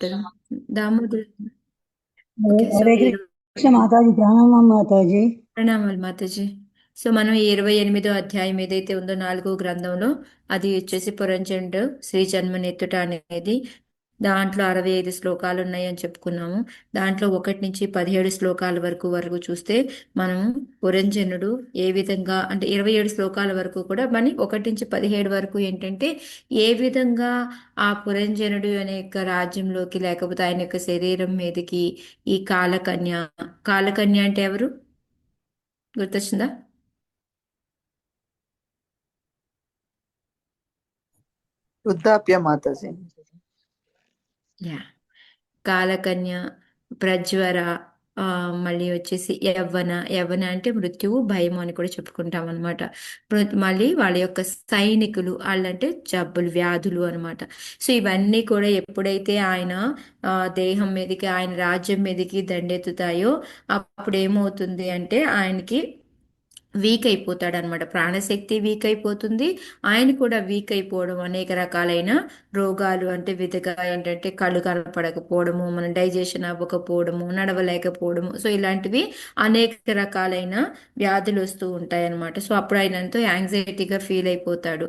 Damodara. Hare okay. So Hare ఇరు కృష్ణ మాతాజీ, ప్రణామం మాతాజీ. ప్రణామాలు మాతాజీ. సో మనం ఈ 28వ అధ్యాయం ఏదైతే ఉందో 4వ గ్రంథంలో, అది వచ్చేసి పురంజనుడు శ్రీ జన్మనెత్తుట అనేది. దాంట్లో 65 శ్లోకాలు ఉన్నాయని చెప్పుకున్నాము. దాంట్లో 1 నుంచి 17 శ్లోకాల వరకు చూస్తే మనం పురంజనుడు ఏ విధంగా అంటే 27 శ్లోకాల వరకు కూడా మన 1 నుంచి 17 వరకు ఏంటంటే ఏ విధంగా ఆ పురంజనుడు అనే యొక్క రాజ్యంలోకి లేకపోతే ఆయన యొక్క శరీరం మీదకి ఈ కాలకన్య. కాలకన్య అంటే ఎవరు గుర్తొచ్చిందా? వృద్ధాప్య మాతాజీ. యా. కాలకన్య, ప్రజ్వర, ఆ, మళ్ళీ వచ్చేసి యవ్వన. యవ్వన అంటే మృత్యువు భయము అని కూడా చెప్పుకుంటాం అనమాట. మళ్ళీ వాళ్ళ యొక్క సైనికులు, వాళ్ళంటే జబ్బులు వ్యాధులు అనమాట. సో ఇవన్నీ కూడా ఎప్పుడైతే ఆయన దేహం మీదకి ఆయన రాజ్యం మీదకి దండెత్తుతాయో అప్పుడు ఏమవుతుంది అంటే ఆయనకి వీక్ అయిపోతాడు అనమాట. ప్రాణశక్తి వీక్ అయిపోతుంది. ఆయన కూడా వీక్ అయిపోవడం, అనేక రకాలైన రోగాలు అంటే విధంగా ఏంటంటే కళ్ళు కనపడకపోవడము, మన డైజెషన్ అవ్వకపోవడము, నడవలేకపోవడము, సో ఇలాంటివి అనేక రకాలైన వ్యాధులు వస్తూ ఉంటాయి అనమాట. సో అప్పుడు ఆయన ఎంతో యాంగ్జైటీగా ఫీల్ అయిపోతాడు.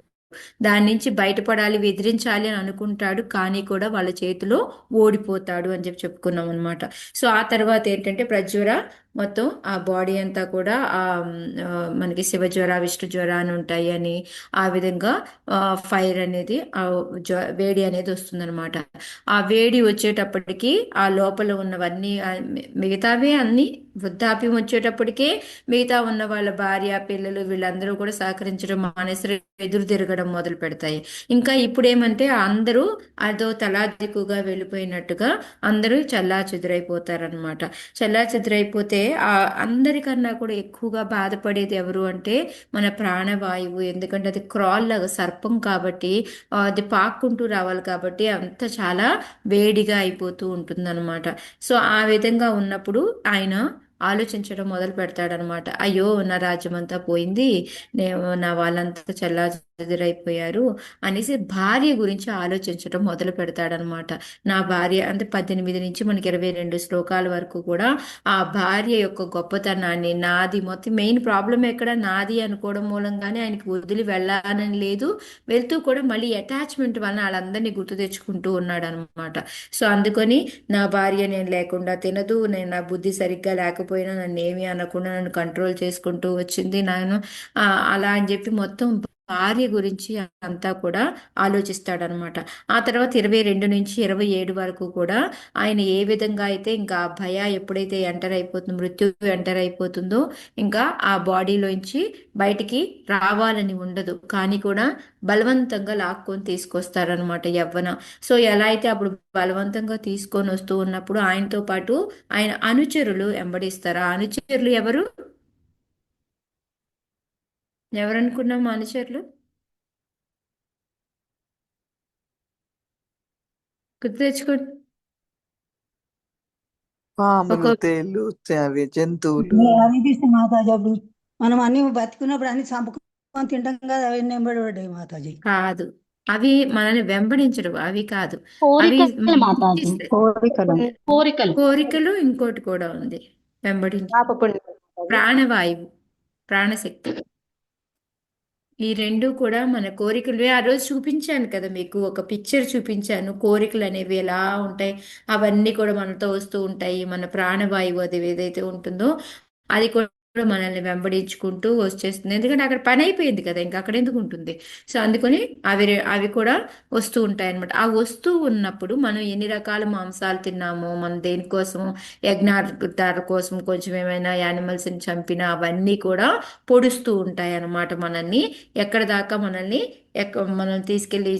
దాని నుంచి బయటపడాలి, ఎదిరించాలి అని అనుకుంటాడు, కానీ కూడా వాళ్ళ చేతిలో ఓడిపోతాడు అని చెప్పి చెప్పుకున్నాం అనమాట. సో ఆ తర్వాత ఏంటంటే ప్రజ్వర మొత్తం ఆ బాడీ అంతా కూడా ఆ, మనకి శివ జ్వర, విష్ణు జ్వర అని ఉంటాయి అని, ఆ విధంగా ఫైర్ అనేది వేడి అనేది వస్తుందన్నమాట. ఆ వేడి వచ్చేటప్పటికి ఆ లోపల ఉన్నవన్నీ మిగతావి అన్ని వృద్ధాప్యం వచ్చేటప్పటికే మిగతా ఉన్న వాళ్ళ భార్య పిల్లలు వీళ్ళందరూ కూడా సహకరించడం మానేసి ఎదురు తిరగడం మొదలు పెడతాయి. ఇంకా ఇప్పుడు ఏమంటే అందరూ అదో తలాదిక్కుగా వెళ్ళిపోయినట్టుగా అందరూ చల్లా చెదురైపోతారనమాట. చల్లా చెదురైపోతే ఆ అందరికన్నా కూడా ఎక్కువగా బాధపడేది ఎవరు అంటే మన ప్రాణవాయువు. ఎందుకంటే అది క్రాల్ లాగా సర్పం కాబట్టి అది పాక్కుంటూ రావాలి కాబట్టి అంత చాలా వేడిగా అయిపోతూ ఉంటుందన్నమాట. సో ఆ విధంగా ఉన్నప్పుడు ఆయన ఆలోచించడం మొదలు పెడతాడనమాట. అయ్యో నా రాజ్యం అంతా పోయింది, నేను నా వాళ్ళంతా చెల్లాచెదురైపోయారు అనేసి భార్య గురించి ఆలోచించడం మొదలు పెడతాడనమాట. నా భార్య అంటే 18 నుంచి మనకి 22 శ్లోకాల వరకు కూడా ఆ భార్య యొక్క గొప్పతనాన్ని, నాది మొత్తం మెయిన్ ప్రాబ్లం ఎక్కడ నాది అనుకోవడం మూలంగానే ఆయనకి వదిలి వెళ్ళాలని లేదు. వెళ్తూ కూడా మళ్ళీ అటాచ్మెంట్ వలన వాళ్ళందరినీ గుర్తు తెచ్చుకుంటూ ఉన్నాడు అనమాట. సో అందుకని నా భార్య నేను లేకుండా తినదు, నేను నా బుద్ధి సరిగ్గా లేకపోయినా నన్ను ఏమీ అనకుండా నన్ను కంట్రోల్ చేసుకుంటూ వచ్చింది నేను, ఆ, అలా అని చెప్పి మొత్తం భార్య గురించి అంతా కూడా ఆలోచిస్తాడనమాట. ఆ తర్వాత 22 నుంచి 27 వరకు కూడా ఆయన ఏ విధంగా అయితే ఇంకా ఆ భయ ఎప్పుడైతే ఎంటర్ అయిపోతుందో, మృత్యు ఎంటర్ అయిపోతుందో, ఇంకా ఆ బాడీలోంచి బయటికి రావాలని ఉండదు, కానీ కూడా బలవంతంగా లాక్కొని తీసుకొస్తారనమాట యవ్వన. సో ఎలా అయితే అప్పుడు బలవంతంగా తీసుకొని వస్తూ ఉన్నప్పుడు ఆయనతో పాటు ఆయన అనుచరులు వెంబడిస్తారు. ఆ అనుచరులు ఎవరు? ఎవరనుకున్నాం అనుచరులు? గుర్తు తెచ్చుకోండి. పాములు, ఒక తేళ్లు, అవి జంతువులు. అది తీస్తే మాతాజీ, అప్పుడు మనం అన్ని బతికున్నప్పుడు అన్ని చంపుకొని తింటాం కదా, అవన్నీ నెంబడి మాతాజీ. కాదు, అవి మనల్ని వెంబడించడు, అవి కాదు. అవి కోరికలు మాతాజీ, ఇస్తాయి. కోరికలు కోరికలు. కోరికలు ఇంకోటి కూడా ఉంది వెంబడించి, పాపపుణ్యం మాతాజీ. ప్రాణవాయువు, ప్రాణశక్తి. ఈ రెండు కూడా మన కోరికలు. ఆ రోజు చూపించాను కదా మీకు, ఒక పిక్చర్ చూపించాను, కోరికలు అనేవి ఎలా ఉంటాయి. అవన్నీ కూడా మనతో వస్తూ ఉంటాయి. మన ప్రాణవాయువు అది ఏదైతే ఉంటుందో అది కూడా మనల్ని వెంబడించుకుంటూ వచ్చేస్తుంది. ఎందుకంటే అక్కడ పని అయిపోయింది కదా, ఇంకా అక్కడ ఎందుకు ఉంటుంది. సో అందుకని అవి కూడా వస్తూ ఉంటాయి అనమాట. ఆ వస్తూ ఉన్నప్పుడు మనం ఎన్ని రకాల మాంసాలు తిన్నామో, మనం దేనికోసం, యజ్ఞాల కోసం కొంచెం ఏమైనా యానిమల్స్ని చంపినా అవన్నీ కూడా పొడుస్తూ ఉంటాయి అన్నమాట మనల్ని. ఎక్కడ దాకా మనల్ని మనం తీసుకెళ్ళి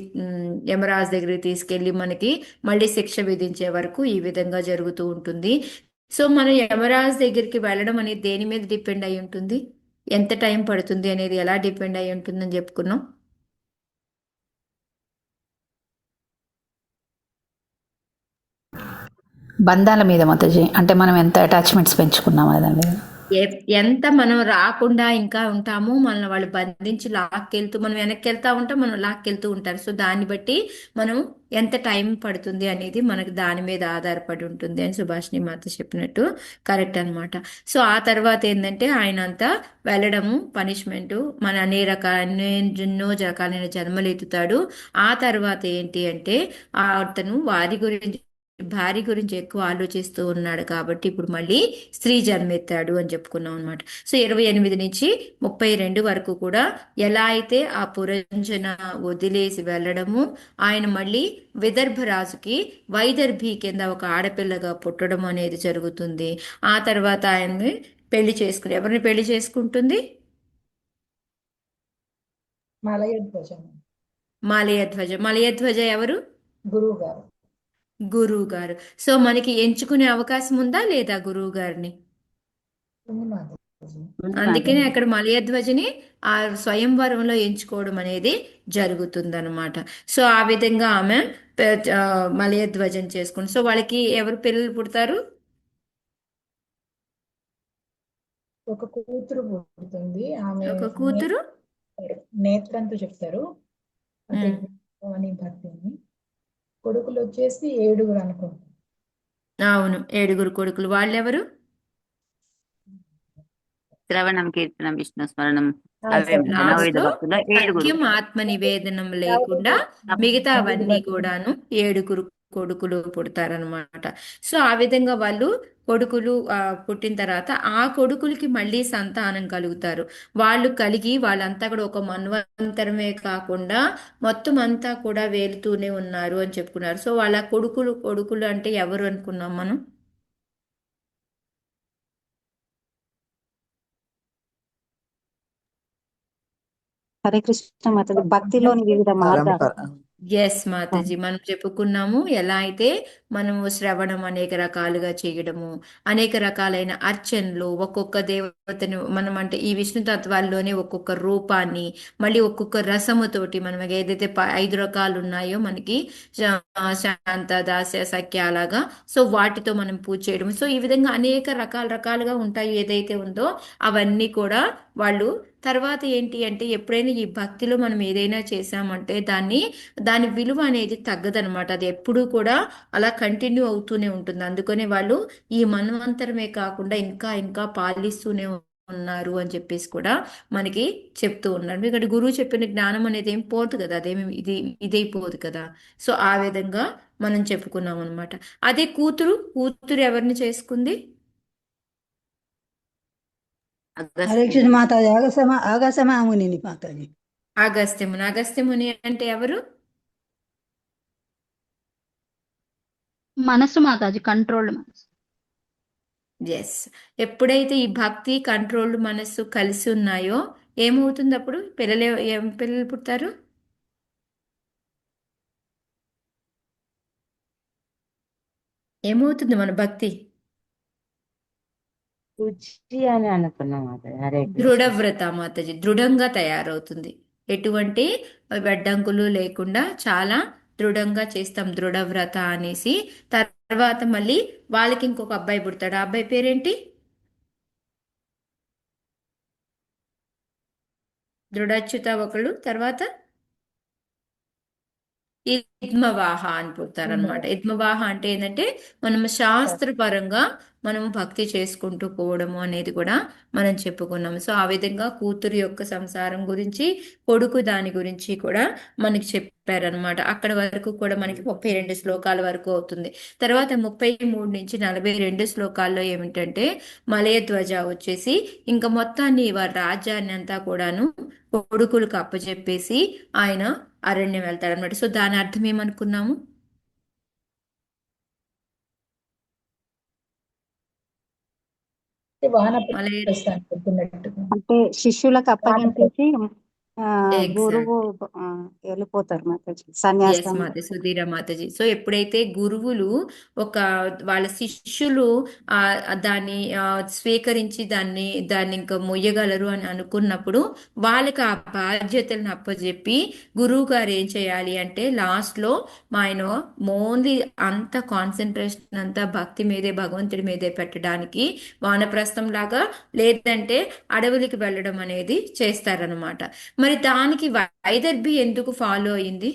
యమరాజు దగ్గరికి తీసుకెళ్ళి మనకి మళ్ళీ శిక్ష విధించే వరకు ఈ విధంగా జరుగుతూ ఉంటుంది. సో మనం యమరాజు దగ్గరికి వెళ్ళడం అనేది దేని మీద డిపెండ్ అయి ఉంటుంది, ఎంత టైం పడుతుంది అనేది ఎలా డిపెండ్ అయి ఉంటుందని చెప్పుకున్నాం. బంధాల మీద మాతాజీ, అంటే మనం ఎంత అటాచ్మెంట్స్ పెంచుకున్నాం అదండి. ఎంత మనం రాకుండా ఇంకా ఉంటామో మనల్ని వాళ్ళు బంధించి లాక్కెళ్తూ మనం వెనక్కి వెళ్తా ఉంటాం, మనం లాక్కెళ్తూ ఉంటారు. సో దాన్ని బట్టి మనం ఎంత టైం పడుతుంది అనేది మనకు దాని మీద ఆధారపడి ఉంటుంది అని సుభాషిణి మాత చెప్పినట్టు కరెక్ట్ అన్నమాట. సో ఆ తర్వాత ఏంటంటే ఆయన అంతా వెళ్ళడము పనిష్మెంట్ మన ఎన్నో రకాలైన జన్మలు ఎత్తుతాడు. ఆ తర్వాత ఏంటి అంటే అతను భార్య గురించి ఎక్కువ ఆలోచిస్తూ ఉన్నాడు కాబట్టి ఇప్పుడు మళ్ళీ స్త్రీ జన్మెత్తాడు అని చెప్పుకున్నాం అనమాట. సో 28 నుంచి 32 వరకు కూడా ఎలా అయితే ఆ పురంజన వదిలేసి వెళ్ళడము, ఆయన మళ్ళీ విదర్భ రాజుకి వైదర్భి కింద ఒక ఆడపిల్లగా పుట్టడం అనేది జరుగుతుంది. ఆ తర్వాత ఆయన్ని ఎవరిని పెళ్లి చేసుకుంటుంది? మలయధ్వజం మాలయధ్వజ. మాలయధ్వజ ఎవరు? గురువు గారు. గురువు గారు. సో మనకి ఎంచుకునే అవకాశం ఉందా లేదా గురువు గారిని? ఉంది మాతాజీ. అందుకనే అక్కడ మలయధ్వజని ఆ స్వయంవరంలో ఎంచుకోవడం అనేది జరుగుతుందన్నమాట. సో ఆ విధంగా ఆమె మలయధ్వజం చేసుకుంది. సో వాళ్ళకి ఎవరు పిల్లలు పుడతారు? ఒక కూతురు పుడుతుంది. ఆమె ఒక కూతురు. నేత్రంతో చెప్తారు. అదే ఉమ్, అని భక్తిని. కొడుకులు వచ్చేసి 7 అనుకుంటారు. అవును, 7 కొడుకులు. వాళ్ళెవరు? శ్రవణం, కీర్తనం, విష్ణు స్మరణం, ఆ, అవే సరే. ఉంటాయి. లాస్ట్ నవవిధ లో భక్తుల్లో 7. సత్యం ఆత్మ నివేదనం లేకుండా మిగతా అవన్నీ కూడాను 7 కొడుకులు పుడతారనమాట. సో ఆ విధంగా వాళ్ళు కొడుకులు పుట్టిన తర్వాత ఆ కొడుకులకి మళ్ళీ సంతానం కలుగుతారు. వాళ్ళు కలిగి వాళ్ళంతా కూడా ఒక మన్వంతరమే కాకుండా మొత్తం అంతా కూడా వేలుతూనే ఉన్నారు అని చెప్పుకున్నారు. సో వాళ్ళ కొడుకులు అంటే ఎవరు అనుకున్నాం మనం? హరే కృష్ణ మాతాజీ, భక్తిలోని వివిధ మార్గాలు. పరంపర. ఎస్ మాతాజీ, మనం చెప్పుకున్నాము ఎలా అయితే మనము శ్రవణం అనేక రకాలుగా చేయడము, అనేక రకాలైన అర్చనలు, ఒక్కొక్క దేవతను మనం అంటే ఈ విష్ణు తత్వాల్లోనే ఒక్కొక్క రూపాన్ని మళ్ళీ ఒక్కొక్క రసముతోటి మనం ఏదైతే 5 రకాలు ఉన్నాయో మనకి శాంత దాస్య సఖ్య అలాగా, సో వాటితో మనం పూజ చేయడం. సో ఈ విధంగా అనేక రకాలుగా ఉంటాయి ఏదైతే ఉందో అవన్నీ కూడా వాళ్ళు. తర్వాత ఏంటి అంటే ఎప్పుడైనా ఈ భక్తిలో మనం ఏదైనా చేసామంటే దాని విలువ అనేది తగ్గదనమాట. అది ఎప్పుడూ కూడా అలా కంటిన్యూ అవుతూనే ఉంటుంది. అందుకనే వాళ్ళు ఈ మన్వంతరమే కాకుండా ఇంకా ఇంకా పాలిస్తూనే ఉన్నారు అని చెప్పేసి కూడా మనకి చెప్తూ ఉన్నారు. ఎందుకంటే గురువు చెప్పిన జ్ఞానం అనేది ఏం పోదు కదా, అదేమి ఇదైపోదు కదా. సో ఆ విధంగా మనం చెప్పుకున్నాం అనమాట. అదే కూతురు ఎవరిని చేసుకుంది? హరే కృష్ణ మాతాజీ, ఆకాశమాముని మాతాజీ. అగస్త్యముని అంటే ఎవరు? మనసు మాతాజీ, కంట్రోల్డ్ మనసు. ఎస్. ఎప్పుడైతే ఈ భక్తి కంట్రోల్డ్ మనస్సు కలిసి ఉన్నాయో ఏమవుతుంది? అప్పుడు ఏం పిల్లలు పుడతారు? ఏమవుతుంది మన భక్తి? రుచి అని అనుకున్నాం మాతాజీ. హరే కృష్ణ. దృఢవ్రత మాతాజీ, దృఢంగా తయారవుతుంది. ఎటువంటి అడ్డంకులు లేకుండా చాలా దృఢంగా చేస్తాం దృఢవ్రత అనేసి. తర్వాత మళ్ళీ వాళ్ళకి ఇంకొక అబ్బాయి పుడతాడు. ఆ అబ్బాయి పేరేంటి? దృఢచ్యుత ఒకళ్ళు, తర్వాత ఇద్మవాహ అని పుడతారనమాట. ఇద్మవాహ అంటే ఏంటంటే మనం శాస్త్రపరంగా మనము భక్తి చేసుకుంటూ పోవడము అనేది కూడా మనం చెప్పుకున్నాము. సో ఆ విధంగా కూతురు యొక్క సంసారం గురించి, కొడుకు దాని గురించి కూడా మనకి చెప్పారనమాట. అక్కడ వరకు కూడా మనకి 32 శ్లోకాల వరకు అవుతుంది. తర్వాత 33 నుంచి 42 శ్లోకాల్లో ఏమిటంటే మలయధ్వజ వచ్చేసి ఇంకా మొత్తాన్ని వారి రాజ్యాన్ని అంతా కూడాను కొడుకులకు అప్పచెప్పేసి ఆయన అరణ్యం వెళ్తాడు అనమాట. సో దాని అర్థం ఏమనుకున్నాము? వానప్రస్థానికి వెళ్తున్నట్టుగా. అంటే శిష్యులకు అప్పగించేసి ఆ, ఎగ్జాక్ట్. గురువు ఆ, వెళ్ళిపోతారు మాతాజీ ఎస్ సన్యాసం. మాత సుధీర మాతాజీ. సో ఎప్పుడైతే గురువులు ఒక వాళ్ళ శిష్యులు ఆ దాన్ని స్వీకరించి దాన్ని ఇంకా మొయ్యగలరు అని అనుకున్నప్పుడు వాళ్ళకి ఆ బాధ్యతలను అప్పచెప్పి గురువు గారు ఏం చేయాలి అంటే లాస్ట్ లో మా ఆయన ఓన్లీ అంత కాన్సన్ట్రేషన్ అంతా భక్తి మీదే భగవంతుడి మీదే పెట్టడానికి వానప్రస్థం లాగా లేదంటే అడవులకి వెళ్ళడం అనేది చేస్తారనమాట. మరి దానికి వైదర్భి ఎందుకు ఫాలో అయింది?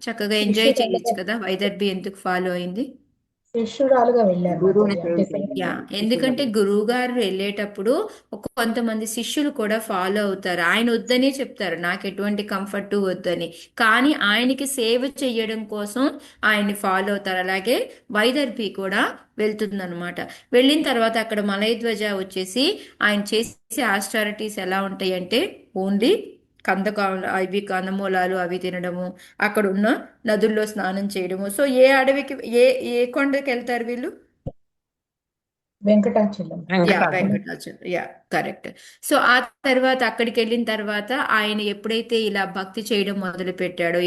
చక్కగా ఎంజాయ్ చేయొచ్చు శిష్యురాలుగా కదా, వైదర్భి ఎందుకు ఫాలో అయింది? శిష్యురాలుగా వెళ్ళారు గురువుని మాతాజీ. సేవ అంటే యా, చేయడానికి ఎందుకంటే శిష్యులను. గురువు గారు వెళ్ళేటప్పుడు కొంతమంది శిష్యులు కూడా ఫాలో అవుతారు. ఆయన వద్దనే చెప్తారు, నాకు ఎటువంటి కంఫర్ట్ వద్దని, కానీ ఆయనకి సేవ చెయ్యడం కోసం ఆయన్ని ఫాలో అవుతారు. అలాగే వైదర్భి కూడా వెళ్తుందన్నమాట. వెళ్ళిన తర్వాత అక్కడ మలయధ్వజ వచ్చేసి ఆయన చేసే ఆస్టారిటీస్ ఎలా ఉంటాయి అంటే ఓన్లీ కందకా అవి కందమూలాలు అవి తినడము, అక్కడ ఉన్న నదుల్లో స్నానం చేయడము. సో ఏ అడవికి ఏ కొండకి వెళ్తారు వీళ్ళు? Venkatachalam. Yeah, Venkatachalam. Yeah, correct. So ఆ తర్వాత అక్కడికి వెళ్ళిన తర్వాత ఆయన ఎప్పుడైతే ఇలా భక్తి చేయడం మొదలు పెట్టాడో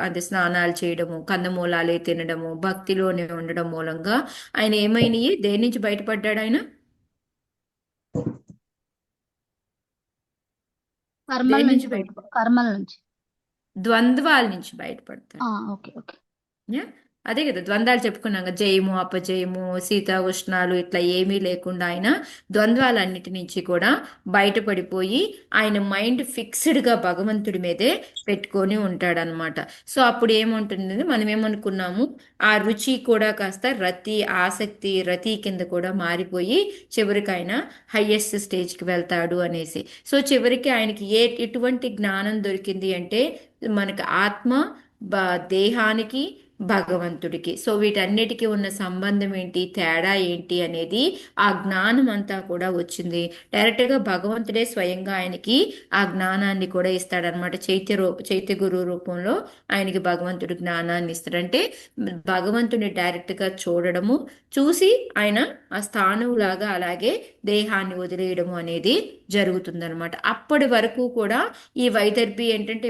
అంటే స్నానాలు చేయడము, కందమూలాలే తినడము, భక్తిలోనే ఉండడం మూలంగా ఆయన ఏమైనాయి, దేని నుంచి బయటపడ్డాడు ఆయన? కర్మల దేని నుంచి నుంచి బయట కర్మల నుంచి. ద్వంద్వాల నుంచి బయటపడతాడు. Okay okay. యా, అదే కదా ద్వంద్వాలు చెప్పుకున్నాం కదా, జయము అపజయము సీత ఉష్ణాలు ఇట్లా ఏమీ లేకుండా ఆయన ద్వంద్వాలన్నిటి నుంచి కూడా బయటపడిపోయి ఆయన మైండ్ ఫిక్స్డ్ గా భగవంతుడి మీదే పెట్టుకొని ఉంటాడనమాట. సో అప్పుడు ఏముంటుంది, మనం ఏమనుకున్నాము, ఆ రుచి కూడా కాస్త రతి ఆసక్తి రతి కింద కూడా మారిపోయి చివరికి ఆయన హయ్యెస్ట్ స్టేజ్కి వెళ్తాడు అనేసి. సో చివరికి ఆయనకి ఎటువంటి జ్ఞానం దొరికింది అంటే మనకి ఆత్మ దేహానికి భగవంతుడికి, సో వీటన్నిటికీ ఉన్న సంబంధం ఏంటి, తేడా ఏంటి అనేది ఆ జ్ఞానం అంతా కూడా వచ్చింది. డైరెక్ట్గా భగవంతుడే స్వయంగా ఆయనకి ఆ జ్ఞానాన్ని కూడా ఇస్తాడనమాట. చైత్య గురు రూపంలో ఆయనకి భగవంతుడు జ్ఞానాన్ని ఇస్తాడంటే భగవంతుని డైరెక్ట్గా చూడడము, చూసి ఆయన ఆ స్థానువులాగా అలాగే దేహాన్ని వదిలేయడము అనేది జరుగుతుందనమాట. అప్పటి వరకు కూడా ఈ వైదర్భి ఏంటంటే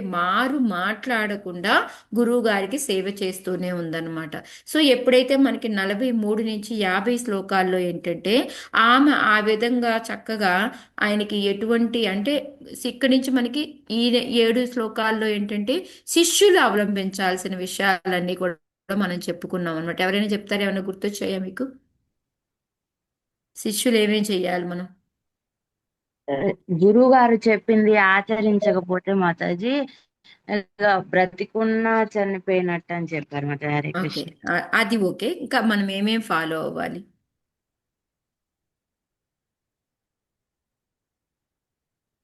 మాట్లాడకుండా గురువు గారికి సేవ చేస్తూనే ఉందన్నమాట. సో ఎప్పుడైతే మనకి 43 నుంచి 50 శ్లోకాల్లో ఏంటంటే ఆమె ఆ విధంగా చక్కగా ఆయనకి ఎటువంటి అంటే ఇక్కడి నుంచి మనకి ఈ 7 శ్లోకాల్లో ఏంటంటే శిష్యులు అవలంబించాల్సిన విషయాలన్నీ కూడా మనం చెప్పుకున్నాం అనమాట. ఎవరైనా చెప్తారా, ఏమైనా గుర్తొచ్చాయా మీకు? శిష్యులు ఏమేం చెయ్యాలి మనం? గురువు గారు చెప్పింది ఆచరించకపోతే మాతాజీ ఇక బ్రతికున్నా చనిపోయినట్టు అని చెప్పారు మాతాజీ. హరే ఓకే, కృష్ణ. అది ఓకే. ఇంకా మనం ఏమేం ఫాలో అవ్వాలి?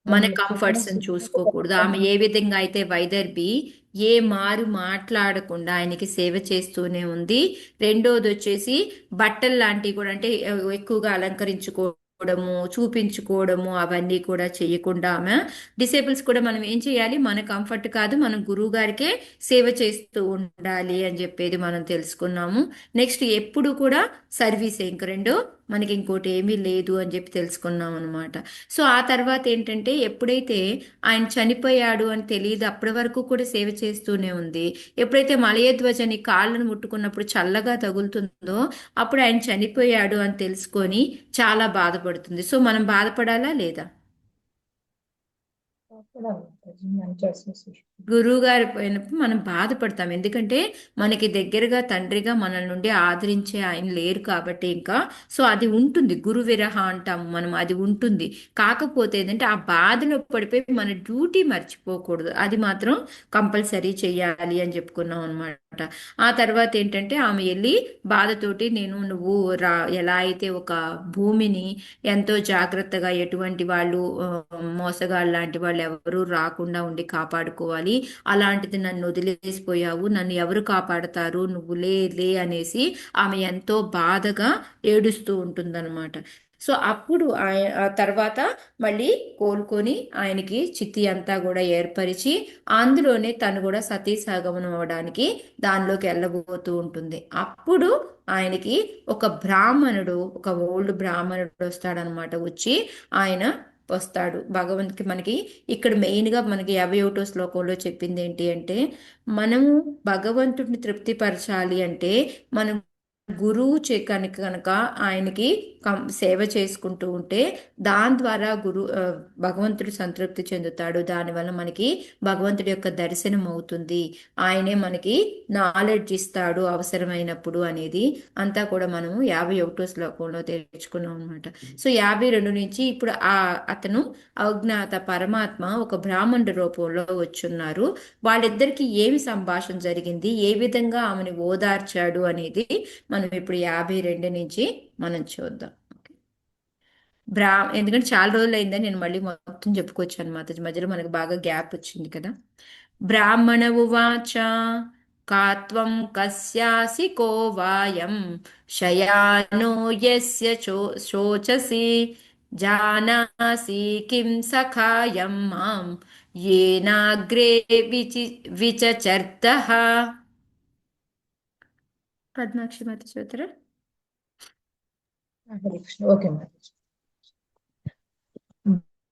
మన కంఫర్ట్స్ చూసుకోకూడదు. ఆమె ఏ విధంగా అయితే వైదర్భి మాట్లాడకుండా ఆయనకి సేవ చేస్తూనే ఉంది. రెండోది వచ్చేసి బట్టలు లాంటివి కూడా అంటే ఎక్కువగా అలంకరించుకోవడము చూపించుకోవడము అవన్నీ కూడా చేయకుండా ఆమె డిసేబుల్స్ కూడా మనం ఏం చేయాలి, మన కంఫర్ట్ కాదు మనం గురువు గారికే సేవ చేస్తూ ఉండాలి అని చెప్పేది మనం తెలుసుకున్నాము. నెక్స్ట్ ఎప్పుడు కూడా సర్వీస్, ఇంక రెండో మనకి ఇంకోటి ఏమీ లేదు అని చెప్పి తెలుసుకున్నాం అనమాట. సో ఆ తర్వాత ఏంటంటే ఎప్పుడైతే ఆయన చనిపోయాడు అని తెలియదు అప్పటి వరకు కూడా సేవ చేస్తూనే ఉంది. ఎప్పుడైతే మలయధ్వజని కాళ్ళను ముట్టుకున్నప్పుడు చల్లగా తగులుతుందో అప్పుడు ఆయన చనిపోయాడు అని తెలుసుకొని చాలా బాధపడుతుంది. సో మనం బాధపడాలా లేదా? మంచి అసోసియేషన్. గురువు గారు పోయినప్పుడు మనం బాధపడతాం, ఎందుకంటే మనకి దగ్గరగా తండ్రిగా మన నుండి ఆదరించే ఆయన లేరు కాబట్టి ఇంకా. సో అది ఉంటుంది, గురు విరహ అంటాము మనం, అది ఉంటుంది. కాకపోతే ఏంటంటే ఆ బాధలో పడిపోయి మన డ్యూటీ మర్చిపోకూడదు, అది మాత్రం కంపల్సరీ చెయ్యాలి అని చెప్పుకున్నాం అనమాట. ఆ తర్వాత ఏంటంటే ఆమె వెళ్ళి బాధతోటి నువ్వు ఎలా అయితే ఒక భూమిని ఎంతో జాగ్రత్తగా ఎటువంటి వాళ్ళు మోసగాళ్ళు లాంటి వాళ్ళు ఎవరు రాకుండా ఉండి కాపాడుకోవాలి, అలాంటిది నన్ను వదిలేసిపోయావు, నన్ను ఎవరు కాపాడతారు, నువ్వు లే అనేసి ఆమె ఎంతో బాధగా ఏడుస్తూ ఉంటుందన్నమాట. సో అప్పుడు ఆ తర్వాత మళ్ళీ కోలుకొని ఆయనకి చిత్తి అంతా కూడా ఏర్పరిచి అందులోనే తను కూడా సతీ సహగమనం అవడానికి దానిలోకి వెళ్ళబోతూ ఉంటుంది. అప్పుడు ఆయనకి ఒక ఓల్డ్ బ్రాహ్మణుడు వస్తాడనమాట. వచ్చి ఆయన వస్తాడు భగవంతుకి. మనకి ఇక్కడ మెయిన్గా మనకి 51వ శ్లోకంలో చెప్పింది ఏంటి అంటే, మనము భగవంతుడిని తృప్తిపరచాలి అంటే మనం గురువు కనుక ఆయనకి సేవ చేసుకుంటూ ఉంటే దాని ద్వారా భగవంతుడు సంతృప్తి చెందుతాడు. దానివల్ల మనకి భగవంతుడి యొక్క దర్శనం అవుతుంది. ఆయనే మనకి నాలెడ్జ్ ఇస్తాడు అవసరమైనప్పుడు అనేది అంతా కూడా మనము 51వ శ్లోకంలో తెలుసుకున్నాం అనమాట. సో 52 నుంచి ఇప్పుడు అతను అజ్ఞాత పరమాత్మ ఒక బ్రాహ్మణుడి రూపంలో వచ్చున్నారు. వాళ్ళిద్దరికి ఏమి సంభాషణ జరిగింది, ఏ విధంగా ఆమెను ఓదార్చాడు అనేది మనం ఇప్పుడు 52 నుంచి మనం చూద్దాం. ఎందుకంటే చాలా రోజులు అయిందని నేను మళ్ళీ మొత్తం చెప్పుకోవచ్చు అనమాట. మధ్యలో మనకు బాగా గ్యాప్ వచ్చింది కదా. బ్రాహ్మణ ఉవాచ కాత్వం కస్యాసి కో వాయం శయానో యస్య శోచసి జానాసి కిం సఖాయం మాం యేనాగ్రే విచచర్తః. పద్మాక్షి మాత చదువుతారా? హరే కృష్ణ. ఓకే మాతాజీ.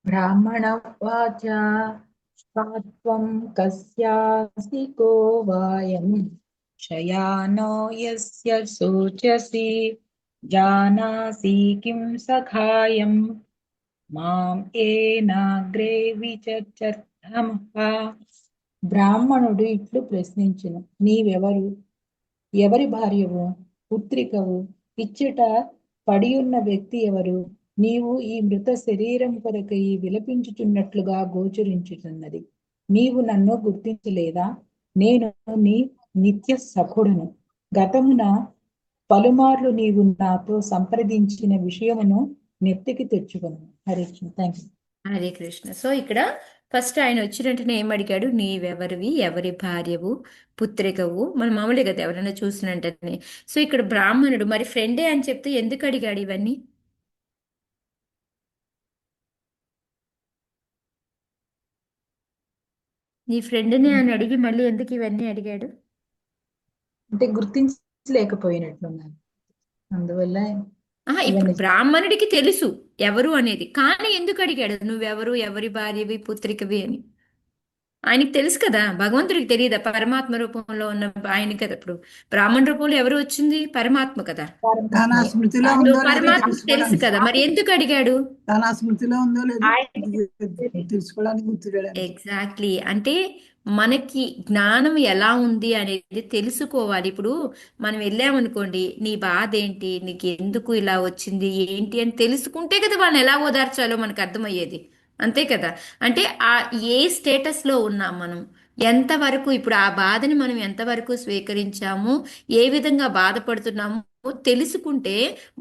బ్రాహ్మణ వాచ త్వం కస్యాసి కో వాయం శయానో యస్య శోచసి జానాసి కిం సఖాయం మాం ఏనాగ్రే విచర్తమః. బ్రాహ్మణుడు ఇట్లు ప్రశ్నించును, నీవెవరు, ఎవరి భార్యవు, పుత్రికవు, ఇచ్చట పడియున్న వ్యక్తి ఎవరు, నీవు ఈ మృత శరీరం కొరకై విలపించుచున్నట్లుగా గోచరించుతున్నది. నీవు నన్ను గుర్తించలేదా? నేను నీ నిత్య సఖుడను. గతమున పలుమార్లు నీవు నాతో సంప్రదించిన విషయమును నెత్తికి తెచ్చుకొను. Hare Krishna. Thank you. Hare Krishna. So ఇక్కడ ఫస్ట్ ఆయన వచ్చిన వెంటనే ఏమడిగాడు, నీవెవరివి, ఎవరి భార్యవు, పుత్రికవు. మన మామూలుగా కదా ఎవరైనా చూసిన వెంటనే. సో ఇక్కడ బ్రాహ్మణుడు మరి ఫ్రెండే అని చెప్తే ఎందుకు అడిగాడు ఇవన్నీ? నీ ఫ్రెండ్ని అని అడిగి మళ్ళీ ఎందుకు ఇవన్నీ అడిగాడు? అంటే గుర్తించలేకపోయినట్లున్నాను, అందువల్ల ఇప్పుడు బ్రాహ్మణుడికి తెలుసు ఎవరు అనేది, కానీ ఎందుకు అడిగాడు నువ్వెవరు, ఎవరి భార్యవి, పుత్రికవి అని? ఆయనకి తెలుసు కదా, భగవంతుడికి తెలియదా పరమాత్మ రూపంలో ఉన్న ఆయనకి కదా. ఇప్పుడు బ్రాహ్మణ రూపంలో ఎవరు వచ్చింది? పరమాత్మ కదా. తన స్మృతిలో ఉందో లేదో పరమాత్మ తెలుసు తెలుసుకోవడానికి, కదా, మరి ఎందుకు అడిగాడు? తన స్మృతిలో ఉందో లేదో తెలుసుకోవడానికి, గుర్తుపడడానికి. ఎగ్జాక్ట్లీ. అంటే మనకి జ్ఞానం ఎలా ఉంది అనేది తెలుసుకోవాలి. ఇప్పుడు మనం వెళ్ళామనుకోండి, నీ బాధ ఏంటి, నీకు ఎందుకు ఇలా వచ్చింది ఏంటి అని తెలుసుకుంటే కదా వాళ్ళని ఎలా ఓదార్చాలో మనకు అర్థమయ్యేది. అంతే కదా. అంటే ఏ స్టేటస్లో ఉన్నాం మనం, ఎంతవరకు ఇప్పుడు ఆ బాధని మనం ఎంతవరకు స్వీకరించాము, ఏ విధంగా బాధపడుతున్నాము తెలుసుకుంటే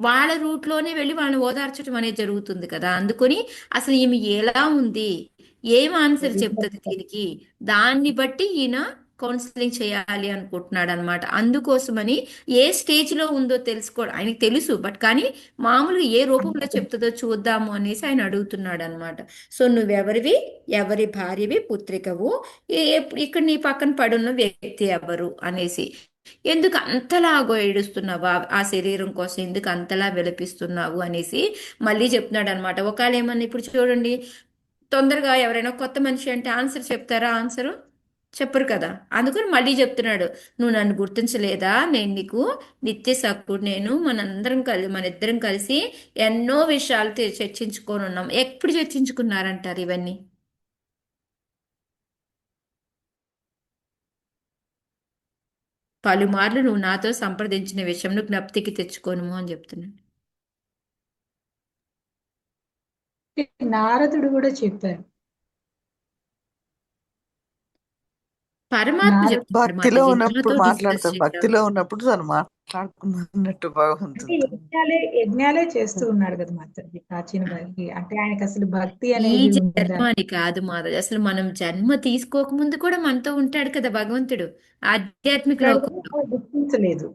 వాళ్ళ రూట్లోనే వెళ్ళి వాళ్ళని ఓదార్చడం అనేది జరుగుతుంది కదా. అందుకని అసలు ఈమె ఎలా ఉంది, ఏం ఆన్సర్ చెప్తుంది దీనికి, దాన్ని బట్టి ఈయన కౌన్సిలింగ్ చేయాలి అనుకుంటున్నాడు అనమాట. అందుకోసమని ఏ స్టేజ్లో ఉందో తెలుసుకోవడం ఆయనకి తెలుసు, బట్ కానీ మామూలుగా ఏ రూపంలో చెప్తుందో చూద్దాము అనేసి ఆయన అడుగుతున్నాడు అనమాట. సో నువ్వెవరివి, ఎవరి భార్యవి, పుత్రికవు, ఇక్కడ నీ పక్కన పడున్న వ్యక్తి ఎవరు అనేసి, ఎందుకు అంతలాగో ఏడుస్తున్నావు, ఆ శరీరం కోసం ఎందుకు అంతలా విలపిస్తున్నావు అనేసి మళ్ళీ చెప్తున్నాడు అనమాట. ఒకవేళ ఏమన్నా ఇప్పుడు చూడండి, తొందరగా ఎవరైనా కొత్త మనిషి అంటే ఆన్సర్ చెప్తారా? ఆన్సరు చెప్పరు కదా. అందుకని మళ్ళీ చెప్తున్నాడు, నువ్వు నన్ను గుర్తించలేదా, నేను నీకు నిత్య సఖుడు, నేను మన ఇద్దరం కలిసి ఎన్నో విషయాలు చర్చించుకొని ఉన్నాం. ఎప్పుడు చర్చించుకున్నారంటారు ఇవన్నీ? పలుమార్లు నువ్వు నాతో సంప్రదించిన విషయం నువ్వు జ్ఞప్తికి తెచ్చుకోను అని చెప్తున్నాడు. నారదుడు కూడా చెప్పారు, పరమాత్మ చెప్తారు, భక్తిలో మాతాజీ ఉన్నప్పుడు నాతో మాట్లాడతారు, డిస్కస్ భక్తిలో ఉన్నప్పుడు తను మాట్లాడుకున్నట్టు అంటే బాగుంటుంది. యజ్ఞాలే చేస్తూ ఉన్నాడు కదా మాతాజీ ప్రాచీన భక్తి. అంటే ఆయనకు అసలు భక్తి ఈ అనేది జన్మ ఉందా? అని కాదు మాధవ్, అసలు మనం జన్మ తీసుకోకముందు కూడా మనతో ఉంటాడు కదా భగవంతుడు ఆధ్యాత్మిక లోకంలో. గుర్తించలేదు.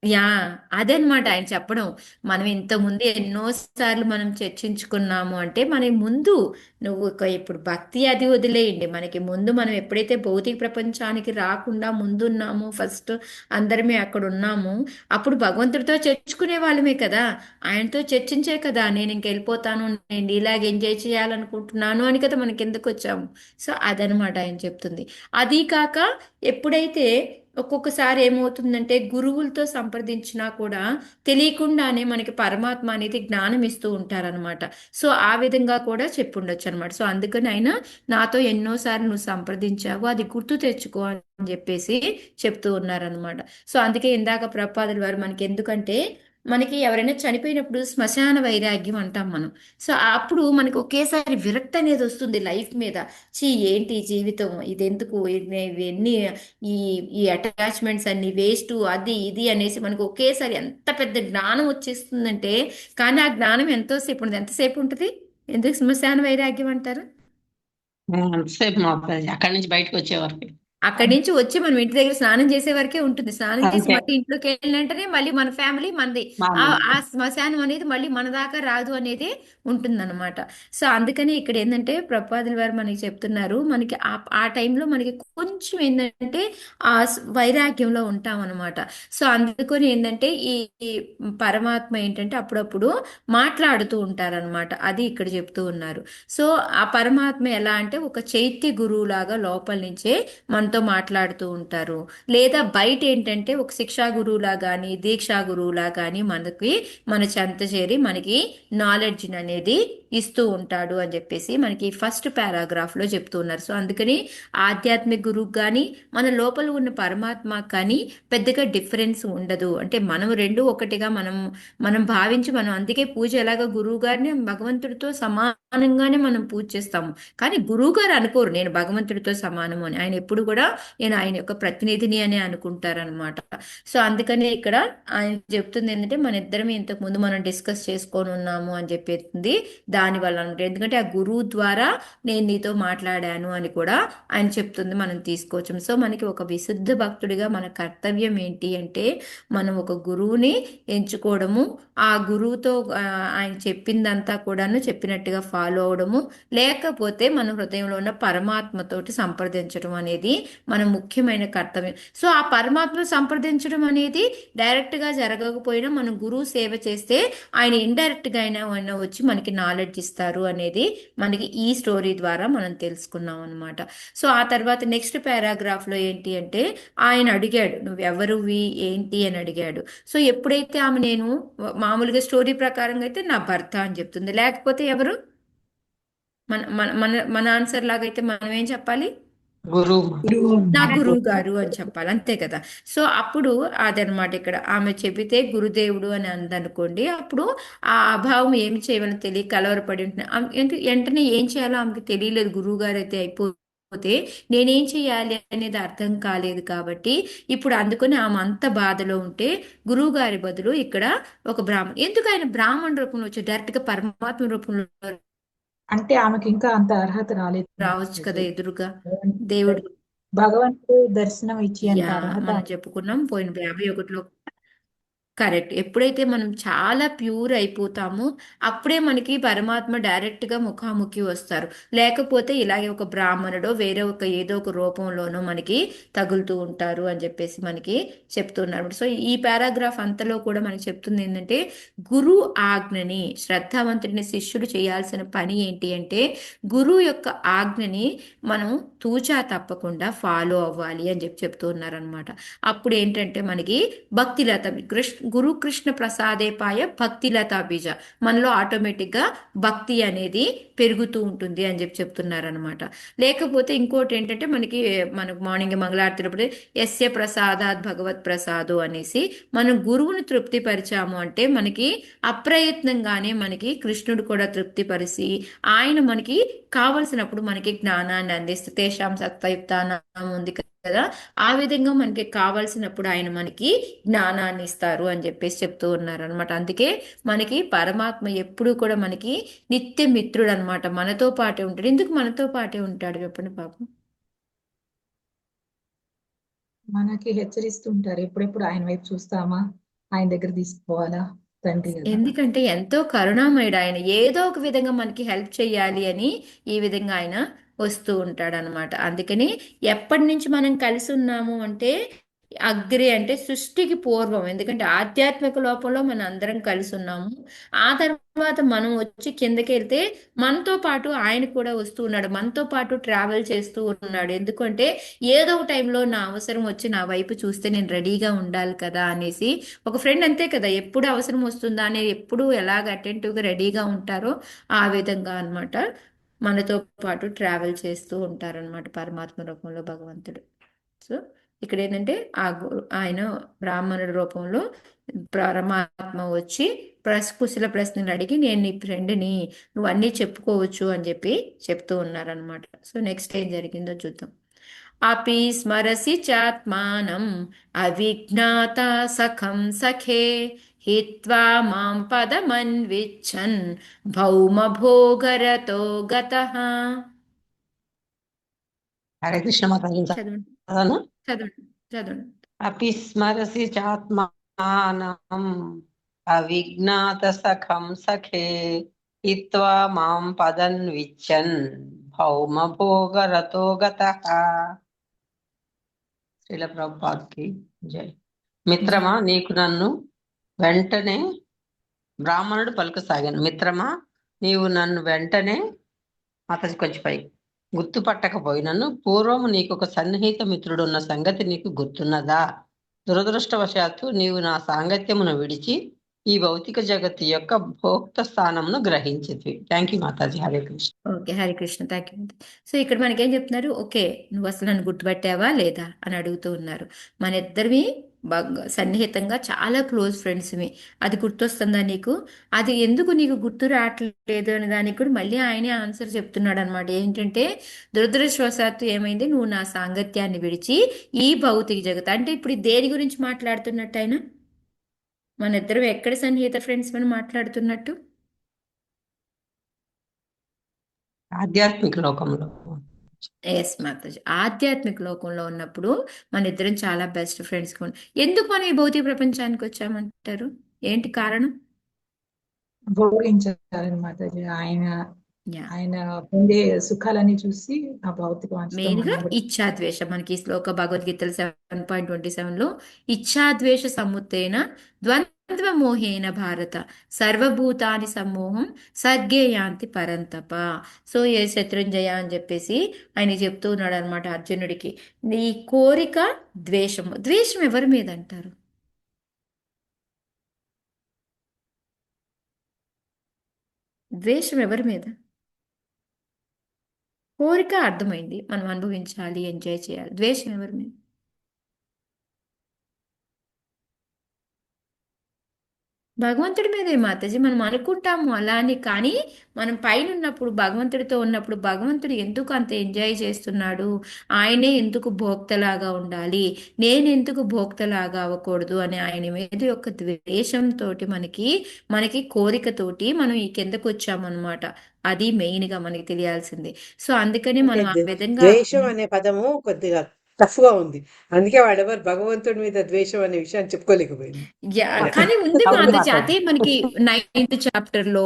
యా అదనమాట ఆయన చెప్పడం. మనం ఇంతకుముందు ఎన్నోసార్లు మనం చర్చించుకున్నాము అంటే మనకి ముందు నువ్వు ఇప్పుడు భక్తి అది వదిలేయండి. మనకి ముందు మనం ఎప్పుడైతే భౌతిక ప్రపంచానికి రాకుండా ముందున్నామో ఫస్ట్ అందరమే అక్కడ ఉన్నాము. అప్పుడు భగవంతుడితో చర్చించుకునే వాళ్ళమే కదా, ఆయనతో చర్చించే కదా నేను ఇంకెళ్ళిపోతాను, నేను ఇలాగ ఎంజాయ్ చేయాలనుకుంటున్నాను అని కదా మనకి ఎందుకు వచ్చాము. సో అదనమాట ఆయన చెప్తుంది. అది కాక ఎప్పుడైతే ఒక్కొక్కసారి ఏమవుతుందంటే గురువులతో సంప్రదించినా కూడా తెలియకుండానే మనకి పరమాత్మ అనేది జ్ఞానం ఇస్తూ ఉంటారనమాట. సో ఆ విధంగా కూడా చెప్పుండొచ్చు అనమాట. సో అందుకని ఆయన నాతో ఎన్నోసార్లు నువ్వు సంప్రదించావు, అది గుర్తు తెచ్చుకో అని చెప్పేసి చెప్తూ ఉన్నారనమాట. సో అందుకే ఇందాక ప్రపాదుల వారు మనకి ఎందుకంటే మనకి ఎవరైనా చనిపోయినప్పుడు శ్మశాన వైరాగ్యం అంటాం మనం. సో అప్పుడు మనకి ఒకేసారి విరక్తి అనేది వస్తుంది లైఫ్ మీద. ఏంటి ఈ జీవితం, ఇది ఎందుకు, ఇవన్నీ ఈ ఈ అటాచ్మెంట్స్ అన్ని వేస్ట్, అది ఇది అనేసి మనకు ఒకేసారి ఎంత పెద్ద జ్ఞానం వచ్చేస్తుందంటే, కానీ ఆ జ్ఞానం ఎంతోసేపు ఉంటుంది, ఎంతసేపు ఉంటుంది? ఎందుకు శ్మశాన వైరాగ్యం అంటారు? అంతసేపు మాతాజీ అక్కడి నుంచి బయటకు వచ్చే వరకు అక్కడి నుంచి వచ్చి మనం ఇంటి దగ్గర స్నానం చేసే వరకే ఉంటుంది. స్నానం చేసి అంతే. మళ్ళీ ఇంట్లోకి వెళ్ళిన వెంటనే మళ్ళీ మన ఫ్యామిలీ మనది. ఆ శ్మశానం అనేది మళ్ళీ మన దాకా రాదు అనేది ఉంటుందన్నమాట. సో అందుకని ఇక్కడ ఏంటంటే ప్రపాదుల వారు మనకి చెప్తున్నారు, మనకి ఆ టైంలో మనకి కొంచెం ఏంటంటే వైరాగ్యంలో ఉంటాం అనమాట. సో అందుకని ఏంటంటే ఈ పరమాత్మ ఏంటంటే అప్పుడప్పుడు మాట్లాడుతూ ఉంటారనమాట. అది ఇక్కడ చెప్తూ ఉన్నారు. సో ఆ పరమాత్మ ఎలా అంటే ఒక చైత్య గురువు లాగా లోపల నుంచే మనతో మాట్లాడుతూ ఉంటారు. లేదా బయట ఏంటంటే ఒక శిక్షా గురువులా కానీ దీక్షా గురువులా కానీ మన చెంత చేరి మనకి నాలెడ్జ్ అనేది ఇస్తూ ఉంటాడు అని చెప్పేసి మనకి ఫస్ట్ పారాగ్రాఫ్ లో చెప్తూ ఉన్నారు. సో అందుకని ఆధ్యాత్మిక గురువు కానీ మన లోపల ఉన్న పరమాత్మ కానీ పెద్దగా డిఫరెన్స్ ఉండదు. అంటే మనం రెండు ఒకటిగా మనం భావించి మనం అందుకే పూజ ఎలాగ గురువు గారిని భగవంతుడితో సమానంగానే మనం పూజ చేస్తాము. కానీ గురువు గారు అనుకోరు నేను భగవంతుడితో సమానము అని. ఆయన ఎప్పుడు కూడా నేను ఆయన యొక్క ప్రతినిధిని అని అనుకుంటారనమాట. సో అందుకనే ఇక్కడ ఆయన చెప్తుంది ఏంటంటే మన ఇద్దరం ఇంతకు ముందు మనం డిస్కస్ చేసుకొని ఉన్నాము అని చెప్పేది దానివల్ల అనమాట. ఎందుకంటే ఆ గురువు ద్వారా నేను నీతో మాట్లాడాను అని కూడా ఆయన చెప్తుంది, మనం తీసుకోవచ్చు. సో మనకి ఒక విశుద్ధ భక్తుడిగా మన కర్తవ్యం ఏంటి అంటే మనం ఒక గురువుని ఎంచుకోవడము, ఆ గురువుతో ఆయన చెప్పిందంతా కూడాను చెప్పినట్టుగా ఫాలో అవడము, లేకపోతే మన హృదయంలో ఉన్న పరమాత్మతోటి సంప్రదించడం అనేది మన ముఖ్యమైన కర్తవ్యం. సో ఆ పరమాత్మ సంప్రదించడం అనేది డైరెక్ట్ గా జరగకపోయినా మనం గురువు సేవ చేస్తే ఆయన ఇండైరెక్ట్ గా అయినా వచ్చి మనకి నాలెడ్జ్ ఇస్తారు అనేది మనకి ఈ స్టోరీ ద్వారా మనం తెలుసుకున్నాం అనమాట. సో ఆ తర్వాత నెక్స్ట్ పారాగ్రాఫ్ లో ఏంటి అంటే ఆయన అడిగాడు నువ్వెవరువి ఏంటి అని అడిగాడు. సో ఎప్పుడైతే ఆమె నేను మామూలుగా స్టోరీ ప్రకారంగా అయితే నా భర్త అని చెప్తుంది, లేకపోతే ఎవరు మన మన మన మన ఆన్సర్ లాగైతే మనం ఏం చెప్పాలి? గురువు నా గురువు గారు అని చెప్పాలి, అంతే కదా. సో అప్పుడు అదనమాట ఇక్కడ ఆమె చెబితే గురుదేవుడు అని అందనుకోండి, అప్పుడు ఆ అభావం ఏమి చేయవాలో తెలియ కలవరపడి వెంటనే ఏం చేయాలో ఆమెకి తెలియలేదు. గురువు గారు అయితే అయిపోతే నేనేం చేయాలి అనేది అర్థం కాలేదు కాబట్టి ఇప్పుడు అందుకని ఆమె అంత బాధలో ఉంటే గురువు గారి బదులు ఇక్కడ ఒక బ్రాహ్మణ్, ఎందుకు ఆయన బ్రాహ్మణ రూపంలో వచ్చి డైరెక్ట్ గా పరమాత్మ రూపంలో అంటే ఆమెకి ఇంకా అంత అర్హత రాలేదు రావచ్చు కదా ఎదురుగా దేవుడు. భగవంతుడు దర్శనం ఇచ్చేంత యా అర్హత మనం చెప్పుకున్నాం పోయిన 51లో. కరెక్ట్. ఎప్పుడైతే మనం చాలా ప్యూర్ అయిపోతామో అప్పుడే మనకి పరమాత్మ డైరెక్ట్ గా ముఖాముఖి వస్తారు. లేకపోతే ఇలాగే ఒక బ్రాహ్మణుడో వేరే ఏదో ఒక రూపంలోనో మనకి తగులుతూ ఉంటారు అని చెప్పేసి మనకి చెప్తున్నారు. సో ఈ పారాగ్రాఫ్ అంతలో కూడా మనకి చెప్తుంది ఏంటంటే గురు ఆజ్ఞని, శ్రద్ధావంతుడిని శిష్యుడు చేయాల్సిన పని ఏంటి అంటే గురువు యొక్క ఆజ్ఞని మనం తూచా తప్పకుండా ఫాలో అవ్వాలి అని చెప్తూ ఉన్నారనమాట. అప్పుడు ఏంటంటే మనకి భక్తిలత గురు కృష్ణ ప్రసాదేపాయ భక్తిలతా బీజ, మనలో ఆటోమేటిక్గా భక్తి అనేది పెరుగుతూ ఉంటుంది అని చెప్తున్నారనమాట. లేకపోతే ఇంకోటి ఏంటంటే మనకు మార్నింగ్ మంగళారతినప్పుడు యస్య ప్రసాదాత్ భగవత్ ప్రసాదు అనేసి మనం గురువుని తృప్తిపరిచాము అంటే మనకి అప్రయత్నంగానే మనకి కృష్ణుడు కూడా తృప్తిపరిచి ఆయన మనకి కావలసినప్పుడు మనకి జ్ఞానాన్ని అందిస్తే తేషాం సత్వయుక్తానం ఉంది కదా, ఆ విధంగా మనకి కావాల్సినప్పుడు ఆయన మనకి జ్ఞానాన్ని ఇస్తారు అని చెప్పేసి చెప్తూ ఉన్నారు అనమాట. అందుకే మనకి పరమాత్మ ఎప్పుడు కూడా మనకి నిత్య మిత్రుడు అనమాట, మనతో పాటే ఉంటాడు. ఎందుకు మనతో పాటే ఉంటాడు చెప్పండి పాపం? మనకి హెచ్చరిస్తుంటారు ఎప్పుడెప్పుడు ఆయన వైపు చూస్తామా, ఆయన దగ్గర తీసుకుపోవాలా తండ్రి కదా. ఎందుకంటే ఎంతో కరుణామయుడు ఆయన, ఏదో ఒక విధంగా మనకి హెల్ప్ చేయాలి అని ఈ విధంగా ఆయన వస్తూ ఉంటాడు అనమాట. అందుకని ఎప్పటి నుంచి మనం కలిసి ఉన్నాము అంటే అగ్రి అంటే సృష్టికి పూర్వం, ఎందుకంటే ఆధ్యాత్మిక లోపంలో మనం అందరం కలిసి ఉన్నాము. ఆ తర్వాత మనం వచ్చి కిందకి వెళ్తే మనతో పాటు ఆయన కూడా వస్తూ ఉన్నాడు, మనతో పాటు ట్రావెల్ చేస్తూ ఉన్నాడు. ఎందుకంటే ఏదో ఒక టైంలో నా అవసరం వచ్చి నా వైపు చూస్తే నేను రెడీగా ఉండాలి కదా అనేసి. ఒక ఫ్రెండ్ అంతే కదా, ఎప్పుడు అవసరం వస్తుందా అని ఎప్పుడు ఎలాగ అటెంటివ్గా రెడీగా ఉంటారో ఆ విధంగా అన్నమాట మనతో పాటు ట్రావెల్ చేస్తూ ఉంటారనమాట పరమాత్మ రూపంలో భగవంతుడు. సో ఇక్కడ ఏంటంటే ఆయన బ్రాహ్మణుడి రూపంలో పరమాత్మ వచ్చి కుశల ప్రశ్నలు అడిగి నేను నీ ఫ్రెండ్ని, నువ్వు అన్నీ చెప్పుకోవచ్చు అని చెప్పి చెప్తూ ఉన్నారనమాట. సో నెక్స్ట్ ఏం జరిగిందో చూద్దాం. अपि स्मरसि चात्मानम् अविज्ञाता सखं सखे हित्वा मां पदमन्विच्छन् भौमभोगरतो गतः. హరే కృష్ణ మాతాజీ చదవండి చదవనా? చదవండి చదవండి. అపి స్మరసి చాత్మానం అవిజ్ఞాత సఖం సఖే హిత్వా మాం పదన్విచ్చన్ భౌమ భోగరతో గతః. శ్రీల ప్రభుపాద్కి జై. మిత్రమా, నీకు నన్ను వెంటనే బ్రాహ్మణుడు పలుకసాగాను. మిత్రమా, నీవు నన్ను వెంటనే మాతాజీ కొంచెం పై గుర్తుపట్టకపోయినను పూర్వము నీకు ఒక సన్నిహిత మిత్రుడు ఉన్న సంగతి నీకు గుర్తున్నదా? దురదృష్టవశాత్తు నీవు నా సాంగత్యమును విడిచి ఈ భౌతిక జగత్తు యొక్క భోక్త స్థానమును గ్రహించితివి. థ్యాంక్ యూ మాతాజీ. Hare Krishna. Okay, Hare Krishna, thank you. So ఇక్కడ మనకేం చెప్తున్నారు, ఓకే నువ్వు అసలు నన్ను గుర్తుపట్టావా లేదా అని అడుగుతూ ఉన్నారు. మన ఇద్దరివి బాగా సన్నిహితంగా చాలా క్లోజ్ ఫ్రెండ్స్మి, అది గుర్తొస్తుందా నీకు? అది ఎందుకు నీకు గుర్తు రావట్లేదు అనే దానికి కూడా మళ్ళీ ఆయనే ఆన్సర్ చెప్తున్నాడు అనమాట. ఏంటంటే దురదృష్టవశాత్తు ఏమైంది, నువ్వు నా సాంగత్యాన్ని విడిచి ఈ భౌతిక జగత్ అంటే ఇప్పుడు దేని గురించి మాట్లాడుతున్నట్టు ఆయన? మన ఇద్దరు ఎక్కడ సన్నిహిత ఫ్రెండ్స్ అని మాట్లాడుతున్నట్టు? ఆధ్యాత్మిక లోకంలో. ఎస్ మాతాజీ, ఆధ్యాత్మిక లోకంలో ఉన్నప్పుడు మన ఇద్దరం చాలా బెస్ట్ ఫ్రెండ్స్. ఎందుకు మనం ఈ భౌతిక ప్రపంచానికి వచ్చామంటారు? ఏంటి కారణం? భోగించాలని మాతాజీ. ఆయన యా, ఆయన పొందే సుఖాలన్నీ చూసి ఆ భౌతిక వాంఛతో మెయిన్గా మనం కూడా ఇచ్ఛాద్వేష. మనకి ఈ శ్లోక భగవద్గీతలు 7.27లో ఇచ్ఛాద్వేష సముత్తేన ద్వంద్వ మోహేన భారత సర్వభూతాని సమ్మోహం సర్గే యాంతి పరంతప. సో ఏ శత్రుంజయ అని చెప్పేసి ఆయన చెప్తూ ఉన్నాడు అనమాట అర్జునుడికి. ఈ కోరిక ద్వేషము, ద్వేషం ఎవరి మీద అంటారు? ద్వేషం ఎవరి మీద? కోరిక అర్థమైంది, మనం అనుభవించాలి, ఎంజాయ్ చేయాలి. ద్వేషం ఎవరి మీద? భగవంతుడి మీదే మాతాజీ. మనం అనుకుంటాము అలా అని, కానీ మనం పైన ఉన్నప్పుడు భగవంతుడితో ఉన్నప్పుడు భగవంతుడు ఎందుకు అంత ఎంజాయ్ చేస్తున్నాడు, ఆయనే ఎందుకు భోక్తలాగా ఉండాలి, నేను ఎందుకు భోక్తలాగా అవ్వకూడదు అని ఆయన మీద యొక్క ద్వేషంతో మనకి కోరికతోటి మనం ఈ కిందకు వచ్చామన్నమాట. అది మెయిన్గా మనకి తెలియాల్సింది. సో అందుకని అంటే మనం ఆ విధంగా ద్వేషం అనే పదము కొద్దిగా టఫ్ గా ఉంది. అందుకే వాడెవరు భగవంతుడి మీద ద్వేషం అనే విషయాన్ని చెప్పుకోలేకపోయింది. కానీ ఉంది అవును మాతాజీ. మాతాజీ. అదే మనకి 9th చాప్టర్ లో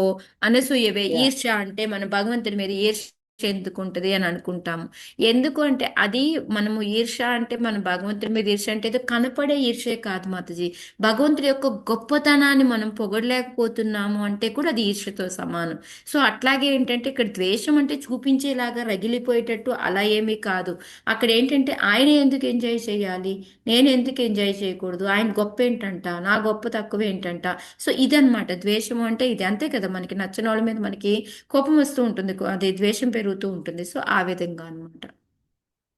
అనసూయవే యా ఈర్ష్య అంటే మన భగవంతుడి మీద ఈర్ష్య ఎందుకు ఉంటది అని అనుకుంటాము. ఎందుకు అంటే అది మనము ఈర్ష్య అంటే మన భగవంతుడి మీద ఈర్ష్య అంటే ఏదో కనపడే ఈర్ష్యే కాదు మాతాజీ. భగవంతుడి యొక్క గొప్పతనాన్ని మనం పొగడలేకపోతున్నాము అంటే కూడా అది ఈర్ష్యతో సమానం. సో అట్లాగే ఏంటంటే ఇక్కడ ద్వేషం అంటే చూపించేలాగా రగిలిపోయేటట్టు అలా ఏమీ కాదు. అక్కడ ఏంటంటే ఆయన ఎందుకు ఎంజాయ్ చేయాలి, నేను ఎందుకు ఎంజాయ్ చేయకూడదు, ఆయన గొప్ప ఏంటంట, నా గొప్ప తక్కువ ఏంటంట. సో ఇదన్నమాట ద్వేషం అంటే ఇది. అంతే కదా, మనకి నచ్చిన వాళ్ళ మీద మనకి కోపం వస్తూ ఉంటుంది, అది ద్వేషం పెరుగుతూ ఉంటుంది. సో ఆ విధంగా అన్నమాట.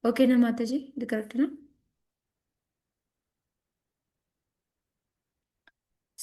ఓకేనా మాతాజీ, ఇది కరెక్టేనా?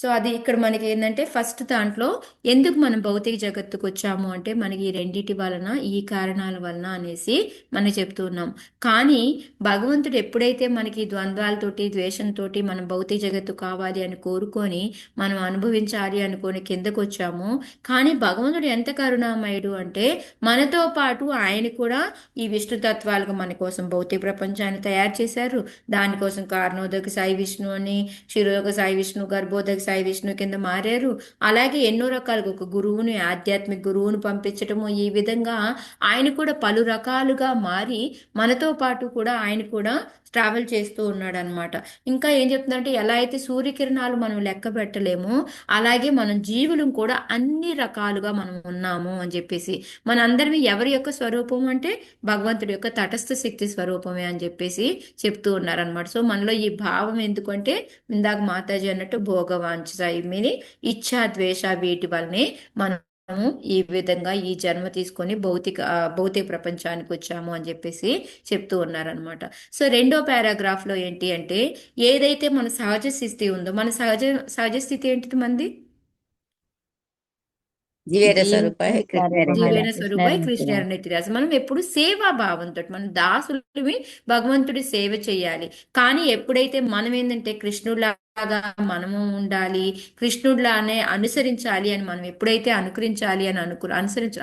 సో అది ఇక్కడ మనకి ఏంటంటే ఫస్ట్ దాంట్లో ఎందుకు మనం భౌతిక జగత్తుకు వచ్చాము అంటే మనకి ఈ రెండిటి వలన ఈ కారణాల వలన అనేసి మనం చెప్తూ ఉన్నాం. కానీ భగవంతుడు ఎప్పుడైతే మనకి ద్వంద్వాలతోటి ద్వేషంతో మనం భౌతిక జగత్తు కావాలి అని కోరుకొని మనం అనుభవించాలి అనుకొని కిందకు వచ్చాము. కానీ భగవంతుడు ఎంత కరుణామయుడు అంటే మనతో పాటు ఆయన కూడా ఈ విష్ణు తత్వాలుగా మన కోసం భౌతిక ప్రపంచాన్ని తయారు చేశారు. దానికోసం కారణోదక సాయి విష్ణు అని, క్షీరోదక సాయి విష్ణు, గర్భోదక సాయి విష్ణు కింద మారారు. అలాగే ఎన్నో రకాలుగా ఒక గురువుని, ఆధ్యాత్మిక గురువును పంపించటము, ఈ విధంగా ఆయన కూడా పలు రకాలుగా మారి మనతో పాటు కూడా ఆయన కూడా ట్రావెల్ చేస్తూ ఉన్నాడు అనమాట. ఇంకా ఏం చెప్తుందంటే ఎలా అయితే సూర్యకిరణాలు మనం లెక్క పెట్టలేమో అలాగే మనం జీవులం కూడా అన్ని రకాలుగా మనం ఉన్నాము అని చెప్పేసి, మనందరివి ఎవరి యొక్క స్వరూపం అంటే భగవంతుడి యొక్క తటస్థ శక్తి స్వరూపమే అని చెప్పేసి చెప్తూ ఉన్నారనమాట. సో మనలో ఈ భావం ఎందుకంటే ఇందాక మాతాజీ అన్నట్టు భోగవాంఛ మీది ఇచ్ఛా ద్వేష వీటి వల్లనే మనము ఈ విధంగా ఈ జన్మ తీసుకొని భౌతిక ప్రపంచానికి వచ్చాము అని చెప్పేసి చెప్తూ ఉన్నారనమాట. సో రెండో పారాగ్రాఫ్ లో ఏంటి అంటే ఏదైతే మన సహజ స్థితి ఉందో, మన సహజ స్థితి ఏంటిది మంది? జీవేర స్వరూపాయ జీవైన స్వరూపాయ కృష్ణ. మనం ఎప్పుడు సేవా భావంతో మనం దాసులవి భగవంతుడి సేవ చేయాలి. కానీ ఎప్పుడైతే మనం ఏంటంటే కృష్ణుడిలాగా మనము ఉండాలి, కృష్ణుడిలానే అనుసరించాలి అని మనం ఎప్పుడైతే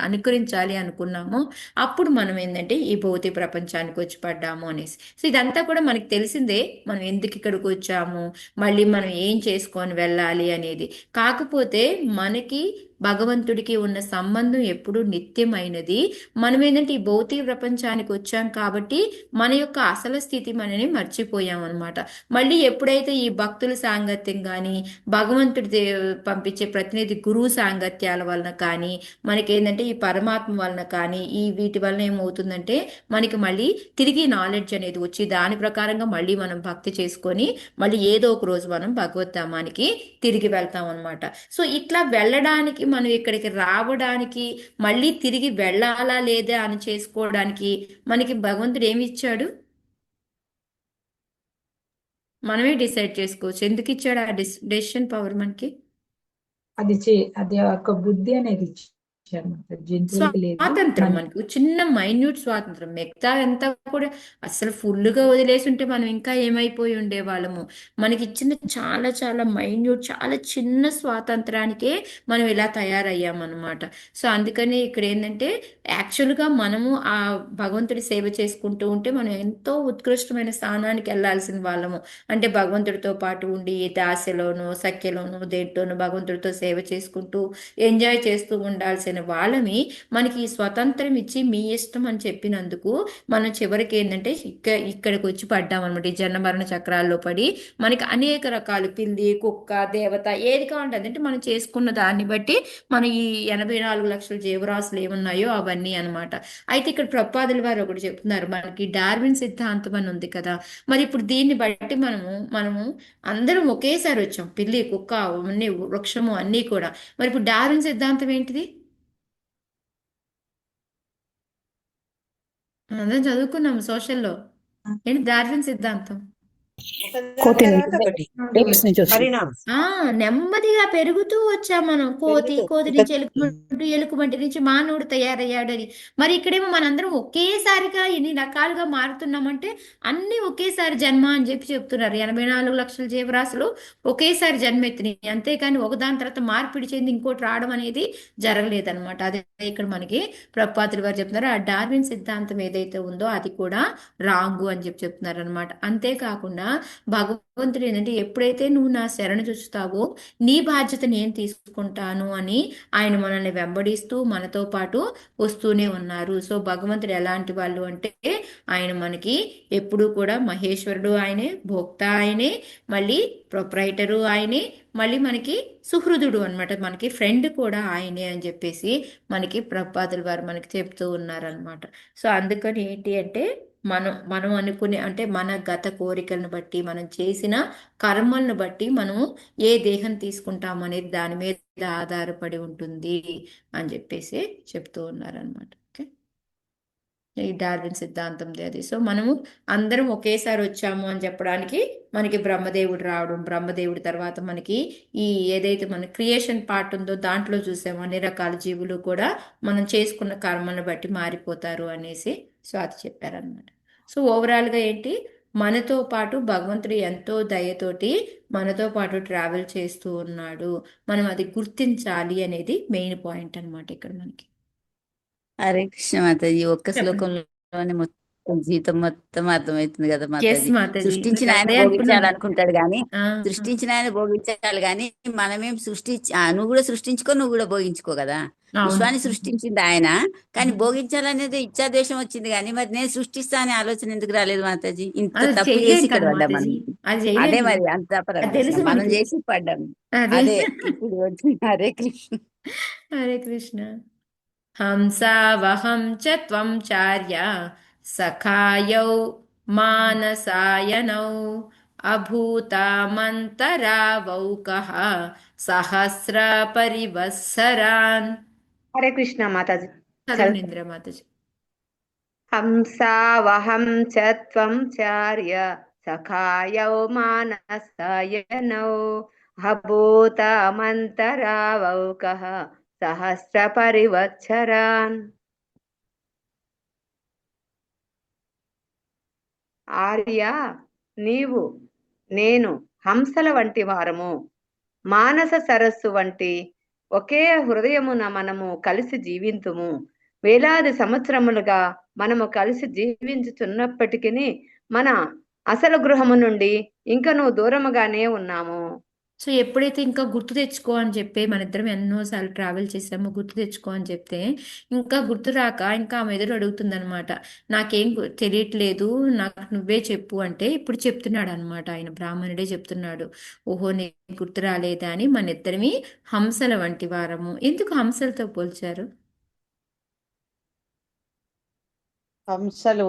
అనుకరించాలి అనుకున్నామో అప్పుడు మనం ఏంటంటే ఈ భౌతిక ప్రపంచానికి వచ్చి పడ్డాము అనేసి. సో ఇదంతా కూడా మనకి తెలిసిందే, మనం ఎందుకు ఇక్కడికి వచ్చాము, మళ్ళీ మనం ఏం చేసుకొని వెళ్ళాలి అనేది. కాకపోతే మనకి భగవంతుడికి ఉన్న సంబంధం ఎప్పుడు నిత్యమైనది. మనం ఏంటంటే ఈ భౌతిక ప్రపంచానికి వచ్చాం కాబట్టి మన యొక్క అసలు స్థితి మనని మర్చిపోయాం అనమాట. మళ్ళీ ఎప్పుడైతే ఈ భక్తుల సాంగత్యం కానీ, భగవంతుడి పంపించే ప్రతినిధి గురువు సాంగత్యాల వలన కానీ, మనకి ఏంటంటే ఈ పరమాత్మ వలన కానీ, ఈ వీటి వలన ఏమవుతుందంటే మనకి మళ్ళీ తిరిగి నాలెడ్జ్ అనేది వచ్చి దాని ప్రకారంగా మళ్ళీ మనం భక్తి చేసుకొని మళ్ళీ ఏదో ఒక రోజు మనం భగవద్ధామానికి తిరిగి వెళ్తాం అనమాట. సో ఇట్లా వెళ్ళడానికి, మనం ఇక్కడికి రావడానికి, మళ్ళీ తిరిగి వెళ్ళాలా లేదా అని చేసుకోవడానికి మనకి భగవంతుడు ఏమి ఇచ్చాడు? మనమే డిసైడ్ చేసుకోవచ్చు. ఎందుకు ఇచ్చాడు ఆ డెసిషన్ పవర్ మనకి? అది ఒక బుద్ధి అనేది ఇచ్చారు మాతాజీ. జంతువులకి లేదు, స్వాతంత్రం మనకు చిన్న మైన్యూట్ స్వాతంత్రం. మిగతా అంతా కూడా అసలు ఫుల్గా వదిలేసి ఉంటే మనం ఇంకా ఏమైపోయి ఉండేవాళ్ళము. మనకి ఇచ్చిన చాలా చాలా మైన్యూట్, చాలా చిన్న స్వాతంత్రానికే మనం ఇలా తయారయ్యామన్నమాట. సో అందుకని ఇక్కడ ఏంటంటే యాక్చువల్గా మనము ఆ భగవంతుడి సేవ చేసుకుంటూ ఉంటే మనం ఎంతో ఉత్కృష్టమైన స్థానానికి వెళ్ళాల్సిన వాళ్ళము. అంటే భగవంతుడితో పాటు ఉండి దాస్యలోనూ సఖ్యలోనూ దేంట్లోనూ భగవంతుడితో సేవ చేసుకుంటూ ఎంజాయ్ చేస్తూ ఉండాల్సిన వాళ్ళమి మనకి ఈ స్వతంత్రం ఇచ్చి మీ ఇష్టం అని చెప్పినందుకు మనం చివరికి ఏంటంటే ఇక్కడికి వచ్చి పడ్డాం అనమాట. ఈ జన్మ మరణ చక్రాల్లో పడి మనకి అనేక రకాలు పిల్లి, కుక్క, దేవత ఏది కావాలంటే అంటే మనం చేసుకున్న దాన్ని బట్టి మన ఈ 84 లక్షల జీవరాశులు ఏమున్నాయో అవన్నీ అనమాట. అయితే ఇక్కడ ప్రపాదుల వారు ఒకటి చెప్తున్నారు, మనకి డార్విన్ సిద్ధాంతం అని ఉంది కదా. మరి ఇప్పుడు దీన్ని బట్టి మనము అందరం ఒకేసారి వచ్చాం, పిల్లి, కుక్క, అన్ని వృక్షము అన్నీ కూడా. మరి ఇప్పుడు డార్విన్ సిద్ధాంతం ఏంటిది? అందరం చదువుకున్నాము సోషల్లో. ఏంటి డార్విన్ సిద్ధాంతం? నెమ్మదిగా పెరుగుతూ వచ్చాం మనం. కోతి నుంచి ఎలుకబంటి నుంచి మానవుడు తయారయ్యాడని. మరి ఇక్కడేమో మనందరం ఒకేసారిగా ఎన్ని రకాలుగా మారుతున్నామంటే అన్ని ఒకేసారి జన్మ అని చెప్తున్నారు. 84 లక్షల జీవరాశులు ఒకేసారి జన్మెత్తినాయి, అంతేకాని ఒకదాని తర్వాత మార్పిడి చెంది ఇంకోటి రావడం అనేది జరగలేదన్నమాట. అదే ఇక్కడ మనకి ప్రపాతులు వారు చెప్తున్నారు. ఆ డార్విన్ సిద్ధాంతం ఏదైతే ఉందో అది కూడా రాంగు అని చెప్తున్నారు అనమాట. అంతేకాకుండా భగవంతుడు ఏంటంటే ఎప్పుడైతే నువ్వు నా శరణు చూస్తావో నీ బాధ్యత నేను తీసుకుంటాను అని ఆయన మనల్ని వెంబడిస్తూ మనతో పాటు వస్తూనే ఉన్నారు. సో భగవంతుడు ఎలాంటి వాళ్ళు అంటే ఆయన మనకి ఎప్పుడూ కూడా మహేశ్వరుడు ఆయనే, భోక్త ఆయనే, మళ్ళీ ప్రొప్రైటరు ఆయనే, మళ్ళీ మనకి సుహృదుడు అనమాట, మనకి ఫ్రెండ్ కూడా ఆయనే అని చెప్పేసి మనకి ప్రపాదుల వారు మనకి చెప్తూ ఉన్నారనమాట. సో అందుకని ఏంటి అంటే మనం అనుకునే అంటే మన గత కోరికలను బట్టి, మనం చేసిన కర్మలను బట్టి మనము ఏ దేహం తీసుకుంటాం అనేది దాని మీద ఆధారపడి ఉంటుంది అని చెప్పేసి చెప్తూ ఉన్నారనమాట. ఓకే. ఈ డార్విన్ సిద్ధాంతంది అది. సో మనము అందరం ఒకేసారి వచ్చాము అని చెప్పడానికి మనకి బ్రహ్మదేవుడు రావడం, బ్రహ్మదేవుడి తర్వాత మనకి ఈ ఏదైతే మన క్రియేషన్ పార్ట్ ఉందో దాంట్లో చూసాము అన్ని రకాల జీవులు కూడా మనం చేసుకున్న కర్మను బట్టి మారిపోతారు అనేసి సో అది చెప్పారనమాట. సో ఓవరాల్గా ఏంటి, మనతో పాటు భగవంతుడు ఎంతో దయతోటి మనతో పాటు ట్రావెల్ చేస్తూ ఉన్నాడు, మనం అది గుర్తించాలి అనేది మెయిన్ పాయింట్ అన్నమాట ఇక్కడ మనకి. హరే కృష్ణ మాతాజీ, ఒక్క చెప్పండి. శ్లోకంలోనే మొత్తం జీవితం మొత్తం అర్థమవుతుంది కదా ఎస్ మాతాజీ. మాతాజీ, సృష్టించిన నాకు ఆయన అదే అనుకున్నాను. భోగించాలనుకుంటాడు కానీ ఆ, సృష్టించిన ఆయన భోగించాలి కానీ మనమేం నువ్వు కూడా సృష్టించుకో, నువ్వు కూడా భోగించుకో కదా. అవును. విశ్వాన్ని సృష్టించింది ఆయన, కానీ భోగించాలనేది ఇచ్చాద్వేషం వచ్చింది కానీ మరి నేను సృష్టిస్తా అనే ఆలోచన ఎందుకు రాలేదు మాతాజీ? ఇంత అది తప్పు చేసి చేయలేం ఇక్కడ కదా పడ్డాం మాతాజీ, మనం. అది అదే చేయలేం. మరి అంత అది అపరాధ తెలుసు మనం మనకి. చేసి పడ్డాం. అదే. అదే ఇప్పుడు వచ్చింది. హరే కృష్ణ. హరే కృష్ణ. హంసావహం చ త్వం చార్య సఖాయౌ మానసాయనౌ అభూతామంతరావౌకః సహస్ర పరివత్సరాన్. హరే కృష్ణ మాతాజీ. చదవండి ఇందిరా మాతాజీ. హంసావహం చ త్వం చార్య సఖాయౌ మానసాయనౌ అభూతమంతరావౌకః సహస్ర పరివత్సరాన్. ఆర్య, నీవు నేను హంసల వంటి వారము, మానస సరస్సు వంటి ఒకే హృదయమున మనము కలిసి జీవింతుము. వేలాది సంవత్సరములుగా మనము కలిసి జీవించుతున్నప్పటికీ మన అసలు గృహము నుండి ఇంకనూ దూరముగానే ఉన్నాము. సో ఎప్పుడైతే ఇంకా గుర్తు తెచ్చుకో అని చెప్పి మన ఇద్దరం ఎన్నోసార్లు ట్రావెల్ చేసామో గుర్తు తెచ్చుకో అని చెప్తే ఇంకా గుర్తు రాక ఇంకా ఆమె ఎదురు అడుగుతుంది అనమాట. నాకేం తెలియట్లేదు, నాకు నువ్వే చెప్పు అంటే ఇప్పుడు చెప్తున్నాడు అనమాట. ఆయన బ్రాహ్మణుడే చెప్తున్నాడు, ఓహో నీకు గుర్తు రాలేదా అని. మన ఇద్దరమి హంసల వంటి వారము. ఎందుకు హంసలతో పోల్చారు? హంసలు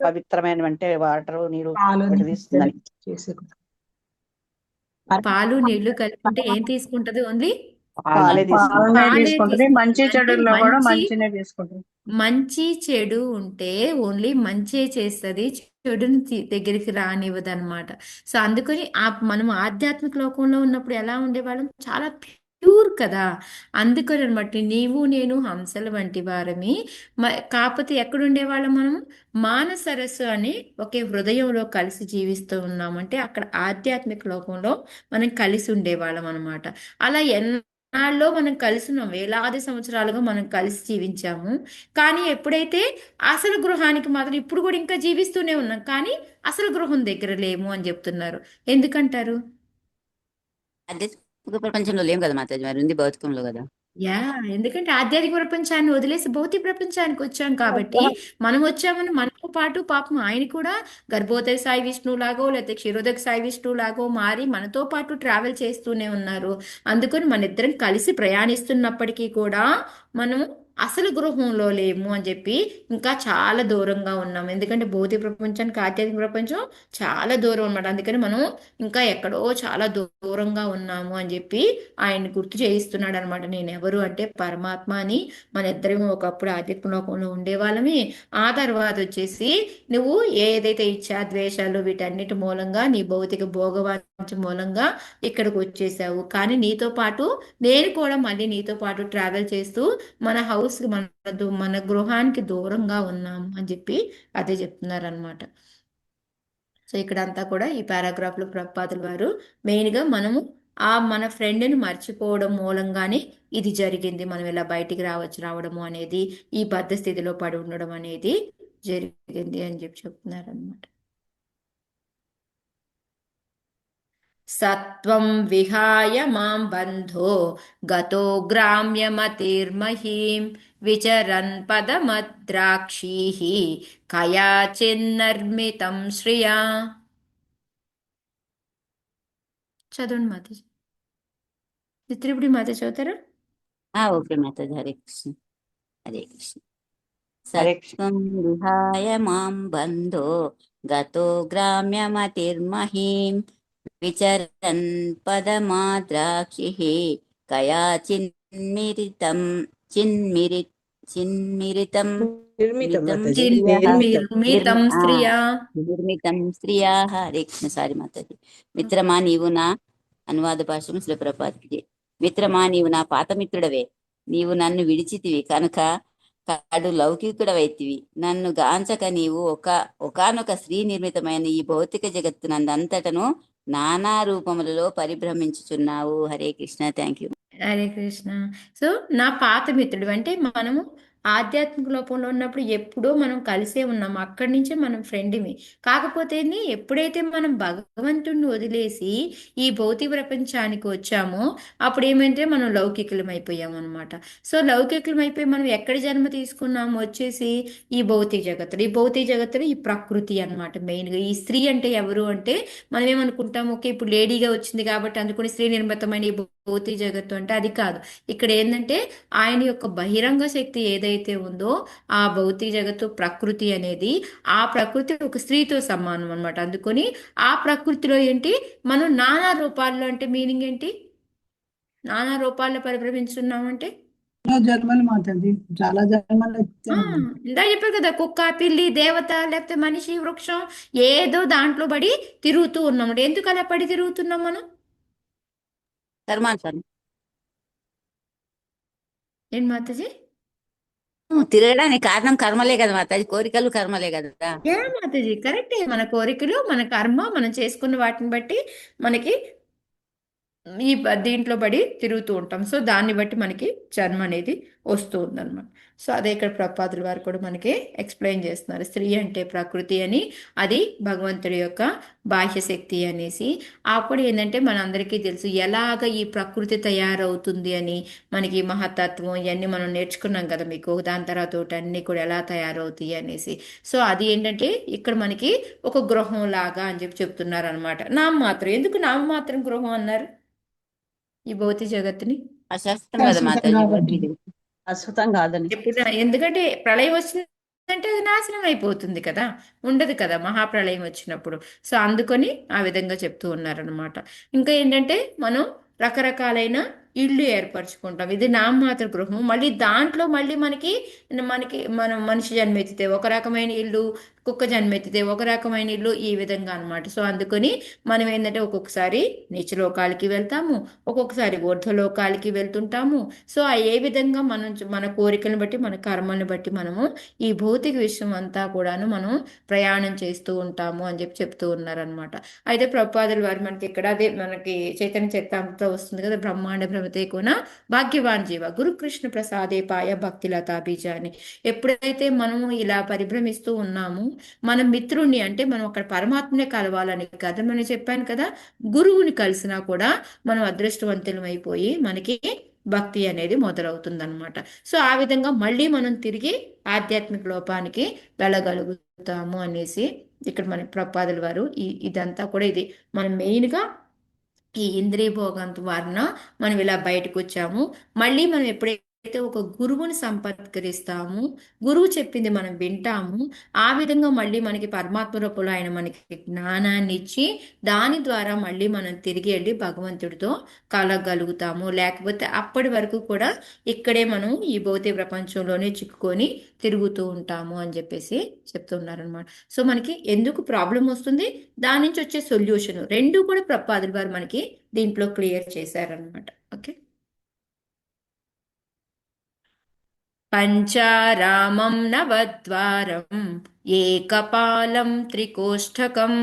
పవిత్రమైన అంటే వాటర్ నీరు పాలు విడదీస్తుందని. చేసుకుంటాం. పాలు నీళ్లు కలుపుకుంటే ఏం తీసుకుంటది? ఓన్లీ పాలే తీసుకుంటాం. పాలనే పాలే తీసుకుంటుంది, మంచి తీసుకుంటుంది. అంటే చెడుల్లో కూడా మంచి మంచినే తీసుకుంటుంది. మంచి చెడు ఉంటే ఓన్లీ మంచే చేస్తుంది, చెడుని దగ్గరికి రానివ్వదు అనమాట. సో అందుకని మనం ఆధ్యాత్మిక లోకంలో ఉన్నప్పుడు ఎలా ఉండేవాళ్ళం, చాలా ప్యూర్ కదా. అందుకని అనమాట నీవు నేను హంసల వంటి వారమి. కాకపోతే ఎక్కడ ఉండేవాళ్ళం మనం? మానసరస్సు అని ఒకే హృదయంలో కలిసి జీవిస్తూ ఉన్నామంటే అక్కడ ఆధ్యాత్మిక లోకంలో మనం కలిసి ఉండేవాళ్ళం అనమాట. అలా ఎన్నాళ్ళలో మనం కలిసి ఉన్నాం, వేలాది సంవత్సరాలుగా మనం కలిసి జీవించాము. కానీ ఎప్పుడైతే అసలు గృహానికి మాత్రం ఇప్పుడు కూడా ఇంకా జీవిస్తూనే ఉన్నాం, కానీ అసలు గృహం దగ్గర లేము అని చెప్తున్నారు. ఎందుకంటారు? ఆధ్యాత్మిక ప్రపంచంలో లేం కదా మాతాజీ, మరి ఉంది భౌతికంలో కదా. యా, ఎందుకంటే ఆధ్యాత్మిక ప్రపంచాన్ని వదిలేసి భౌతిక ప్రపంచానికి వచ్చాం కాబట్టి మనం వచ్చామని మనతో పాటు పాపం ఆయన కూడా గర్భోదయ సాయి విష్ణువు లాగో లేకపోతే క్షీరోదక సాయి విష్ణువు లాగో మారి మనతో పాటు ట్రావెల్ చేస్తూనే ఉన్నారు. అందుకని మన ఇద్దరం కలిసి ప్రయాణిస్తున్నప్పటికీ కూడా మనం అసలు గృహంలో లేము అని చెప్పి ఇంకా చాలా దూరంగా ఉన్నాం. ఎందుకంటే భౌతిక ప్రపంచానికి ఆధ్యాత్మిక ప్రపంచం చాలా దూరం అన్నమాట. అందుకని మనం ఇంకా ఎక్కడో చాలా దూరంగా ఉన్నాము అని చెప్పి ఆయన గుర్తు చేయిస్తున్నాడు అనమాట. నేను ఎవరు అంటే పరమాత్మ అని. మన ఇద్దరం ఒకప్పుడు ఆధ్యాత్మిక లోకంలో ఉండేవాళ్ళమి. ఆ తర్వాత వచ్చేసి నువ్వు ఏదైతే ఇచ్ఛాద్వేషాలు వీటన్నిటి మూలంగా నీ భౌతిక భోగవాంఛ మూలంగా ఇక్కడికి వచ్చేసావు. కానీ నీతో పాటు నేను కూడా మళ్ళీ నీతో పాటు ట్రావెల్ చేస్తూ మన హౌస్ మన గృహానికి దూరంగా ఉన్నాము అని చెప్పి అదే చెప్తున్నారు అనమాట. సో ఇక్కడ అంతా కూడా ఈ పారాగ్రాఫ్ లో ప్రభుపాదుల వారు మెయిన్ గా మనము మన ఫ్రెండ్ని మర్చిపోవడం మూలంగానే ఇది జరిగింది, మనం ఇలా బయటికి రావడము అనేది, ఈ బద్ధ స్థితిలో పడి ఉండడం అనేది జరిగింది అని చెప్పి చెప్తున్నారు అనమాట. సత్వం విహాయ మాం బంధో గతో గ్రామ్యమతిర్మహీం విచరన్ పదమద్రాక్షీః కయాచిన్నర్మితం శ్రియా. చదవండి మాతాజీ. చిత్రపుడి మాత చదువుతారా? ఓకే మాతాజీ. హరే కృష్ణ. హరే కృష్ణ. హరే కృష్ణ. సత్వం విహాయ మాం బంధో గతో గ్రామ్యమతిర్మహీం విచరన్ పదమాద్రాక్షిః కయాచిన్మిరితం చిన్మిరితం నిర్మితం మితం మాతాజీ, శ్రియః నిర్మితం. నిర్మితం స్త్రియా. నిర్మితం శ్రియాః. హరే కృష్ణ. సారీ మాతాజీ. మిత్రమా నీవు నా అనువాద భాషను శిలప్రపాతికి. మిత్రమా నీవు నా పాత మిత్రుడవే, నీవు నన్ను విడిచితివి కనుక కాడు లౌకికుడవైతివి. నన్ను గాంచక నీవు ఒకానొక స్త్రీ నిర్మితమైన ఈ భౌతిక జగత్తునందంతటను నానా రూపములలో పరిభ్రమించుచున్నావు. Hare Krishna. Thank you. Hare Krishna. So నా పాత మిత్రుడు అంటే మనము ఆధ్యాత్మిక లోపంలో ఉన్నప్పుడు ఎప్పుడో మనం కలిసే ఉన్నాము, అక్కడి నుంచే మనం ఫ్రెండ్మి. కాకపోతే ఎప్పుడైతే మనం భగవంతుడిని వదిలేసి ఈ భౌతిక ప్రపంచానికి వచ్చామో అప్పుడు ఏమంటే మనం లౌకికులం అయిపోయాము అనమాట. సో లౌకికులం అయిపోయి మనం ఎక్కడ జన్మ తీసుకున్నాము వచ్చేసి ఈ భౌతిక జగత్తులు. ఈ భౌతిక జగత్తులు ఈ ప్రకృతి అనమాట. మెయిన్గా ఈ స్త్రీ అంటే ఎవరు అంటే మనం ఏమనుకుంటాము, ఓకే ఇప్పుడు లేడీగా వచ్చింది కాబట్టి అందుకని స్త్రీ నిర్మితమైన ఈ భౌతిక జగత్తు అంటే అది కాదు. ఇక్కడ ఏంటంటే ఆయన యొక్క బహిరంగ శక్తి ఏదైతే ఉందో ఆ భౌతిక జగత్తు ప్రకృతి అనేది, ఆ ప్రకృతి ఒక స్త్రీతో సమానం అనమాట. అందుకని ఆ ప్రకృతిలో ఏంటి మనం నానా రూపాల్లో, అంటే మీనింగ్ ఏంటి, నానా రూపాల్లో పరిభ్రమించున్నామంటే జన్మలు మాతాజీ, చాలా జన్మలు ఇందా చెప్పారు కదా, కుక్క, పిల్లి, దేవత, లేకపోతే మనిషి, వృక్షం, ఏదో దాంట్లో పడి తిరుగుతూ ఉన్నాం. ఎందుకు అలా పడి తిరుగుతున్నాం మనం? కర్మానుసారం ఏంటి మాతాజీ? తిరగడానికి కారణం కర్మలే కదా మాతాజీ, కోరికలు కర్మలే కదా. ఏ మాతాజీ కరెక్టే, మన కోరికలు, మన కర్మ, మనం చేసుకున్న వాటిని బట్టి మనకి ఈ దీంట్లో పడి తిరుగుతూ ఉంటాం. సో దాన్ని బట్టి మనకి జన్మ అనేది వస్తూ ఉందన్నమాట. సో అదే ఇక్కడ ప్రపాదుల వారు కూడా మనకి ఎక్స్ప్లెయిన్ చేస్తున్నారు. స్త్రీ అంటే ప్రకృతి అని, అది భగవంతుడి యొక్క బాహ్య శక్తి అనేసి. అప్పుడు ఏంటంటే మనందరికీ తెలుసు ఎలాగ ఈ ప్రకృతి తయారవుతుంది అని. మనకి మహత్తత్వం ఇవన్నీ మనం నేర్చుకున్నాం కదా మీకు, దాని తర్వాత అన్నీ కూడా ఎలా తయారవుతాయి అనేసి. సో అది ఏంటంటే ఇక్కడ మనకి ఒక గృహం లాగా అని చెప్తున్నారు అనమాట. నామమాత్రం, ఎందుకు నామమాత్రం గృహం అన్నారు ఈ భౌతిక జగత్తుని? అశాస్త్రం కదా మాతాజీ, అద్భుతం కాదని. ఎప్పుడు, ఎందుకంటే ప్రళయం వచ్చిందంటే అది నాశనం అయిపోతుంది కదా, ఉండదు కదా మహాప్రళయం వచ్చినప్పుడు. సో అందుకని ఆ విధంగా చెప్తూ ఉన్నారనమాట. ఇంకా ఏంటంటే మనం రకరకాలైన ఇళ్ళు ఏర్పరచుకుంటాం. ఇది నామమాత్ర గృహం. మళ్ళీ దాంట్లో మళ్ళీ మనకి మనం మనిషి జన్మెత్తితే ఒక రకమైన ఇల్లు, కుక్క జన్మెత్తితే ఒక రకమైన ఇల్లు, ఈ విధంగా అనమాట. సో అందుకని మనం ఏంటంటే ఒక్కొక్కసారి నీచలోకాలకి వెళ్తాము, ఒక్కొక్కసారి ఊర్ధ్వలోకాలకి వెళ్తుంటాము. సో ఏ విధంగా మన కోరికలను బట్టి, మన కర్మలను బట్టి మనము ఈ భౌతిక విషయం అంతా కూడాను మనం ప్రయాణం చేస్తూ ఉంటాము అని చెప్తూ ఉన్నారనమాట. అయితే ప్రభుపాదుల వారు మనకి ఇక్కడ అదే మనకి చైతన్య చరితామృతంలో వస్తుంది కదా, బ్రహ్మాండ భ్రమతే కోన భాగ్యవాన్ జీవ గురుకృష్ణ ప్రసాదే పాయ భక్తి లతా బీజ అని. ఎప్పుడైతే మనము ఇలా పరిభ్రమిస్తూ ఉన్నాము, మన మిత్రుణ్ణి అంటే మనం అక్కడ పరమాత్మనే కలవాలని కదా మనం చెప్పాను కదా, గురువుని కలిసినా కూడా మనం అదృష్టవంతులం అయిపోయి మనకి భక్తి అనేది మొదలవుతుందన్నమాట. సో ఆ విధంగా మళ్ళీ మనం తిరిగి ఆధ్యాత్మిక లోపానికి వెళ్ళగలుగుతాము అనేసి ఇక్కడ మన ప్రపాదుల వారు ఇదంతా కూడా ఇది మనం మెయిన్గా ఈ ఇంద్రియ భోగంత వారిన మనం ఇలా బయటకు వచ్చాము. మళ్ళీ మనం ఎప్పుడైతే ఒక గురువుని సంపత్కరిస్తాము, గురువు చెప్పింది మనం వింటాము, ఆ విధంగా మళ్ళీ మనకి పరమాత్మ రూపంలో ఆయన మనకి జ్ఞానాన్ని ఇచ్చి దాని ద్వారా మళ్ళీ మనం తిరిగి వెళ్ళి భగవంతుడితో కలగలుగుతాము. లేకపోతే అప్పటి వరకు కూడా ఇక్కడే మనం ఈ భౌతిక ప్రపంచంలోనే చిక్కుకొని తిరుగుతూ ఉంటాము అని చెప్పేసి చెప్తున్నారనమాట. సో మనకి ఎందుకు ప్రాబ్లం వస్తుంది, దాని నుంచి వచ్చే సొల్యూషన్ రెండు కూడా ప్రపాదుల వారు మనకి దీంట్లో క్లియర్ చేశారనమాట. ఓకే. పంచారామం నవద్వారం ఏకపాలం త్రికోష్ఠకం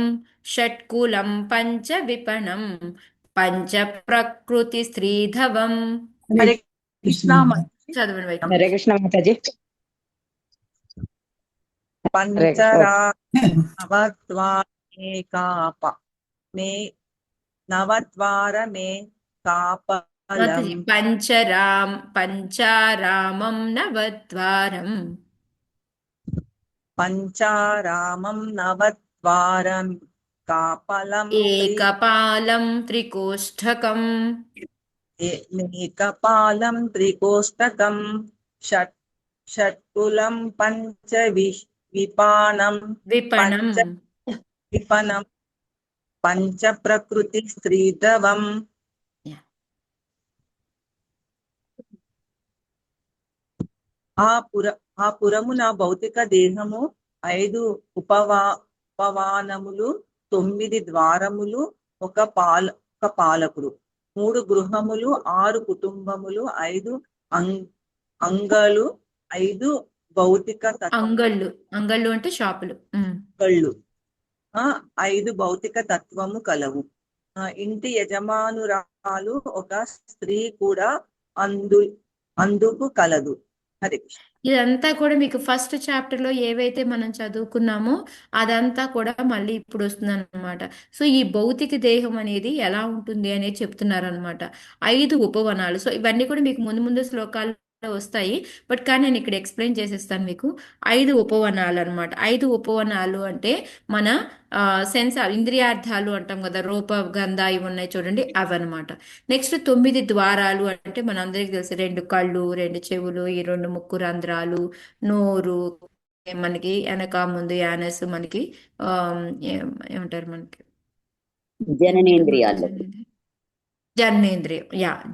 షట్కులం పంచ విపణం పంచ ప్రకృతి స్త్రీధవం. హరే కృష్ణ. చదవండి వైకుంఠ. హరే కృష్ణ మాతాజీ. నవద్వారమే మాతాజీ పంచారామం నవద్వారం పంచారామం నవద్వారం కాపలం ఏకపాలం త్రికోష్ఠకం ఏకపాలం త్రికోష్టకం షట్కులం పంచ విపాణం విపణం పంచ ప్రకృతి స్త్రీధవం. ఆ పురమున భౌతిక దేహము 5 ఉపవానములు 9 ద్వారములు ఒక పాలకుడు 3 గృహములు 6 కుటుంబములు 5 అంగళ్ళు 5 భౌతిక అంగళ్ళు అంటే షాపులు. అంగళ్ళు 5 భౌతిక తత్వము కలవు. ఇంటి యజమానురాలు ఒక స్త్రీ కూడా అందుకు కలదు. హరే కృష్ణ. ఇదంతా కూడా మీకు ఫస్ట్ చాప్టర్ లో ఏవైతే మనం చదువుకున్నామో అదంతా కూడా మళ్ళీ ఇప్పుడు వస్తుంది అనమాట. సో ఈ భౌతిక దేహం అనేది ఎలా ఉంటుంది అనేది చెప్తున్నారు అనమాట. 5 ఉపవనాలు. సో ఇవన్నీ కూడా మీకు ముందు ముందు శ్లోకాలు వస్తాయి, బట్ కానీ నేను ఇక్కడ ఎక్స్ప్లెయిన్ చేసేస్తాను మీకు. 5 ఉపవనాలు అనమాట. 5 ఉపవనాలు అంటే మన ఇంద్రియార్థాలు అంటాం కదా, రూప గంధ ఇవి ఉన్నాయి చూడండి, అవన్నమాట. నెక్స్ట్ 9 ద్వారాలు అంటే మన అందరికి తెలుసు, 2 కళ్ళు 2 చెవులు, ఈ 2 ముక్కు రంధ్రాలు, నోరు, మనకి వెనక ముందు యానస్, మనకి ఏమంటారు మనకి జననేంద్రియాలు,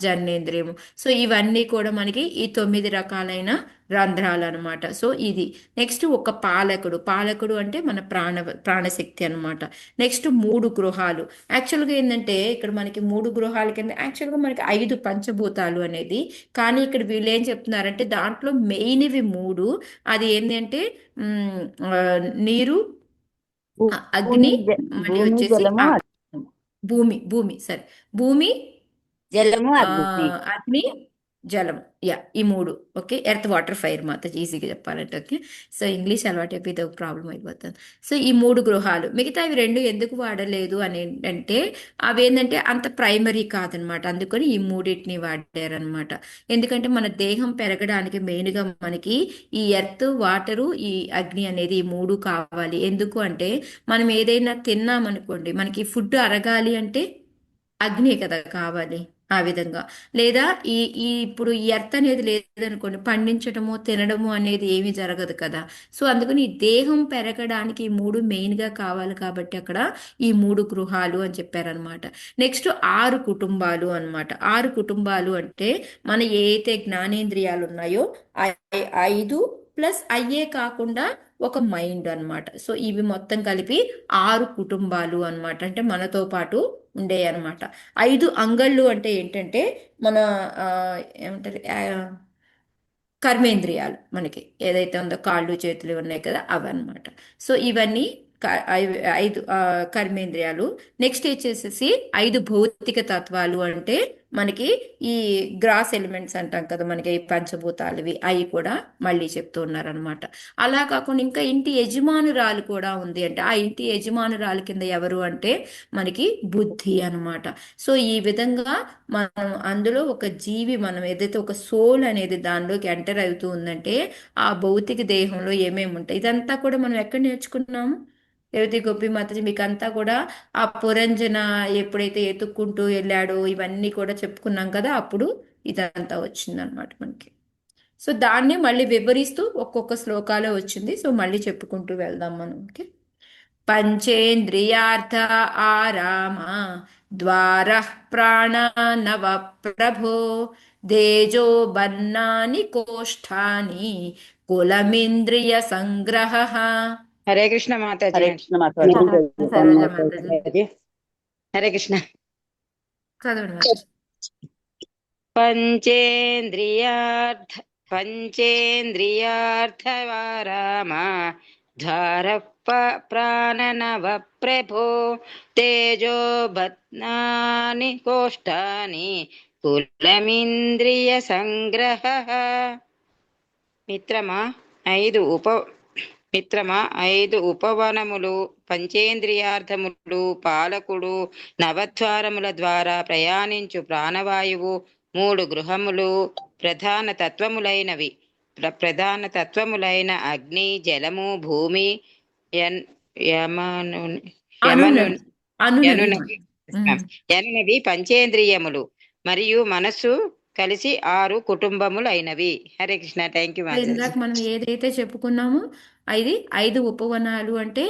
జననేంద్రియము. సో ఇవన్నీ కూడా మనకి ఈ 9 రకాలైన రంధ్రాలు అనమాట. సో ఇది నెక్స్ట్ ఒక పాలకుడు అంటే మన ప్రాణశక్తి అనమాట. నెక్స్ట్ 3 గృహాలు. యాక్చువల్గా ఏంటంటే ఇక్కడ మనకి 3 గృహాల కింద యాక్చువల్గా మనకి 5 పంచభూతాలు అనేది, కానీ ఇక్కడ వీళ్ళు ఏం చెప్తున్నారంటే దాంట్లో మెయిన్వి 3. అది ఏంటంటే నీరు, అగ్ని, మళ్ళీ వచ్చేసి భూమి సరే, భూమి, జలము, అగ్ని, జలం, ఈ 3. ఓకే, ఎర్త్ వాటర్ ఫైర్ మాత్రం ఈజీగా చెప్పాలంటే. ఓకే, సో ఇంగ్లీష్ అలవాటు అయిపోతే ఒక ప్రాబ్లం అయిపోతుంది. సో ఈ 3 గృహాలు, మిగతా ఇవి 2 ఎందుకు వాడలేదు అని అంటే అవి ఏంటంటే అంత ప్రైమరీ కాదనమాట, అందుకని ఈ 3టిని వాడారనమాట. ఎందుకంటే మన దేహం పెరగడానికి మెయిన్గా మనకి ఈ ఎర్త్, వాటరు, ఈ అగ్ని అనేది ఈ 3 కావాలి. ఎందుకు అంటే మనం ఏదైనా తిన్నామనుకోండి, మనకి ఫుడ్ అరగాలి అంటే అగ్ని కదా కావాలి. ఆ విధంగా లేదా ఇప్పుడు ఈ ఎర్త్ అనేది లేదనుకోండి, పండించడము తినడము అనేది ఏమీ జరగదు కదా. సో అందుకని ఈ దేహం పెరగడానికి ఈ 3 మెయిన్గా కావాలి కాబట్టి అక్కడ ఈ 3 గృహాలు అని చెప్పారనమాట. నెక్స్ట్ 6 కుటుంబాలు అనమాట. 6 కుటుంబాలు అంటే మన ఏ అయితే జ్ఞానేంద్రియాలు ఉన్నాయో 5 ప్లస్ అయ్యే కాకుండా ఒక మైండ్ అనమాట. సో ఇవి మొత్తం కలిపి 6 కుటుంబాలు అనమాట, అంటే మనతో పాటు ఉండే అనమాట. 5 అంగళ్ళు అంటే ఏంటంటే మన ఏమంటారు కర్మేంద్రియాలు, మనకి ఏదైతే ఉందో కాళ్ళు చేతులు ఉన్నాయి కదా, అవన్నమాట. సో ఇవన్నీ 5 కర్మేంద్రియాలు. నెక్స్ట్ వచ్చేసేసి 5 భౌతిక తత్వాలు అంటే మనకి ఈ గ్రాస్ ఎలిమెంట్స్ అంటాం కదా, మనకి ఈ పంచభూతాలువి, అవి కూడా మళ్ళీ చెప్తూ ఉన్నారనమాట. అలా కాకుండా ఇంకా ఇంటి యజమానురాలు కూడా ఉంది. అంటే ఆ ఇంటి యజమానురాలు కింద ఎవరు అంటే మనకి బుద్ధి అనమాట. సో ఈ విధంగా మనం అందులో ఒక జీవి, మనం ఏదైతే ఒక సోల్ అనేది దానిలోకి ఎంటర్ అవుతూ ఉందంటే ఆ భౌతిక దేహంలో ఏమేమి ఉంటాయి, ఇదంతా కూడా మనం ఎక్కడ నేర్చుకున్నాము? రేవతి గోపి మాతాజీ మీకు అంతా కూడా ఆ పురంజన ఎప్పుడైతే ఎత్తుక్కుంటూ వెళ్ళాడో ఇవన్నీ కూడా చెప్పుకున్నాం కదా, అప్పుడు ఇదంతా వచ్చిందనమాట మనకి. సో దాన్ని మళ్ళీ వివరిస్తూ ఒక్కొక్క శ్లోకాలే వచ్చింది. సో మళ్ళీ చెప్పుకుంటూ వెళ్దాం మనం. ఓకే, పంచేంద్రియార్థ ఆరామ ద్వార ప్రాణనవ ప్రభో తేజో బన్నాని కోష్ఠాని కులమింద్రియ సంగ్రహ. హరే కృష్ణ మాతాజీ. హరే కృష్ణ మాతాజీ. హరే కృష్ణ. చదవండి. పంచేంద్రియార్థవారామ ధార ప్రాణనవ ప్రభో తేజో బధ్నాని కోష్ఠాని కులమింద్రియ సంగ్రహ. మిత్రమా 5 ఉపవనములు, పంచేంద్రియార్థములు, పాలకుడు, నవద్వారముల ద్వారా ప్రయాణించు ప్రాణవాయువు, 3 గృహములు, ప్రధాన తత్వములైన అగ్ని, జలము, భూమి, యనునవి పంచేంద్రియములు మరియు మనస్సు కలిసి 6 కుటుంబములైనవి. హరే కృష్ణ. థ్యాంక్ యూ మాతాజీ. ఇందాక మనం ఏదైతే చెప్పుకున్నామో ఇది 5 ఉపవనాలు అంటే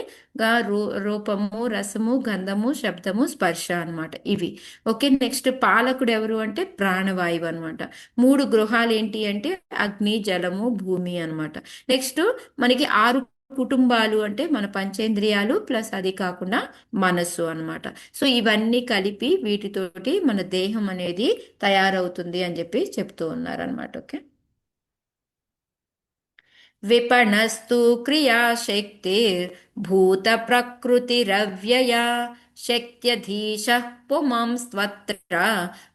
రూపము, రసము, గంధము, శబ్దము, స్పర్శ అన్నమాట ఇవి. ఓకే, నెక్స్ట్ పాలకుడు ఎవరు అంటే ప్రాణవాయువు అన్నమాట. 3 గృహాలు ఏంటి అంటే అగ్ని, జలము, భూమి అన్నమాట. నెక్స్ట్ మనకి 6 కుటుంబాలు అంటే మన పంచేంద్రియాలు ప్లస్ అది కాకుండా మనస్సు అన్నమాట. సో ఇవన్నీ కలిపి వీటితోటి మన దేహం అనేది తయారవుతుంది అని చెప్పి చెప్తూ ఉన్నారనమాట. ఓకే, విపణస్తు క్రియాశక్తిర్భూతప్రకృతిరవ్యయా శక్త్యధీశः పుమాంస్త్వత్ర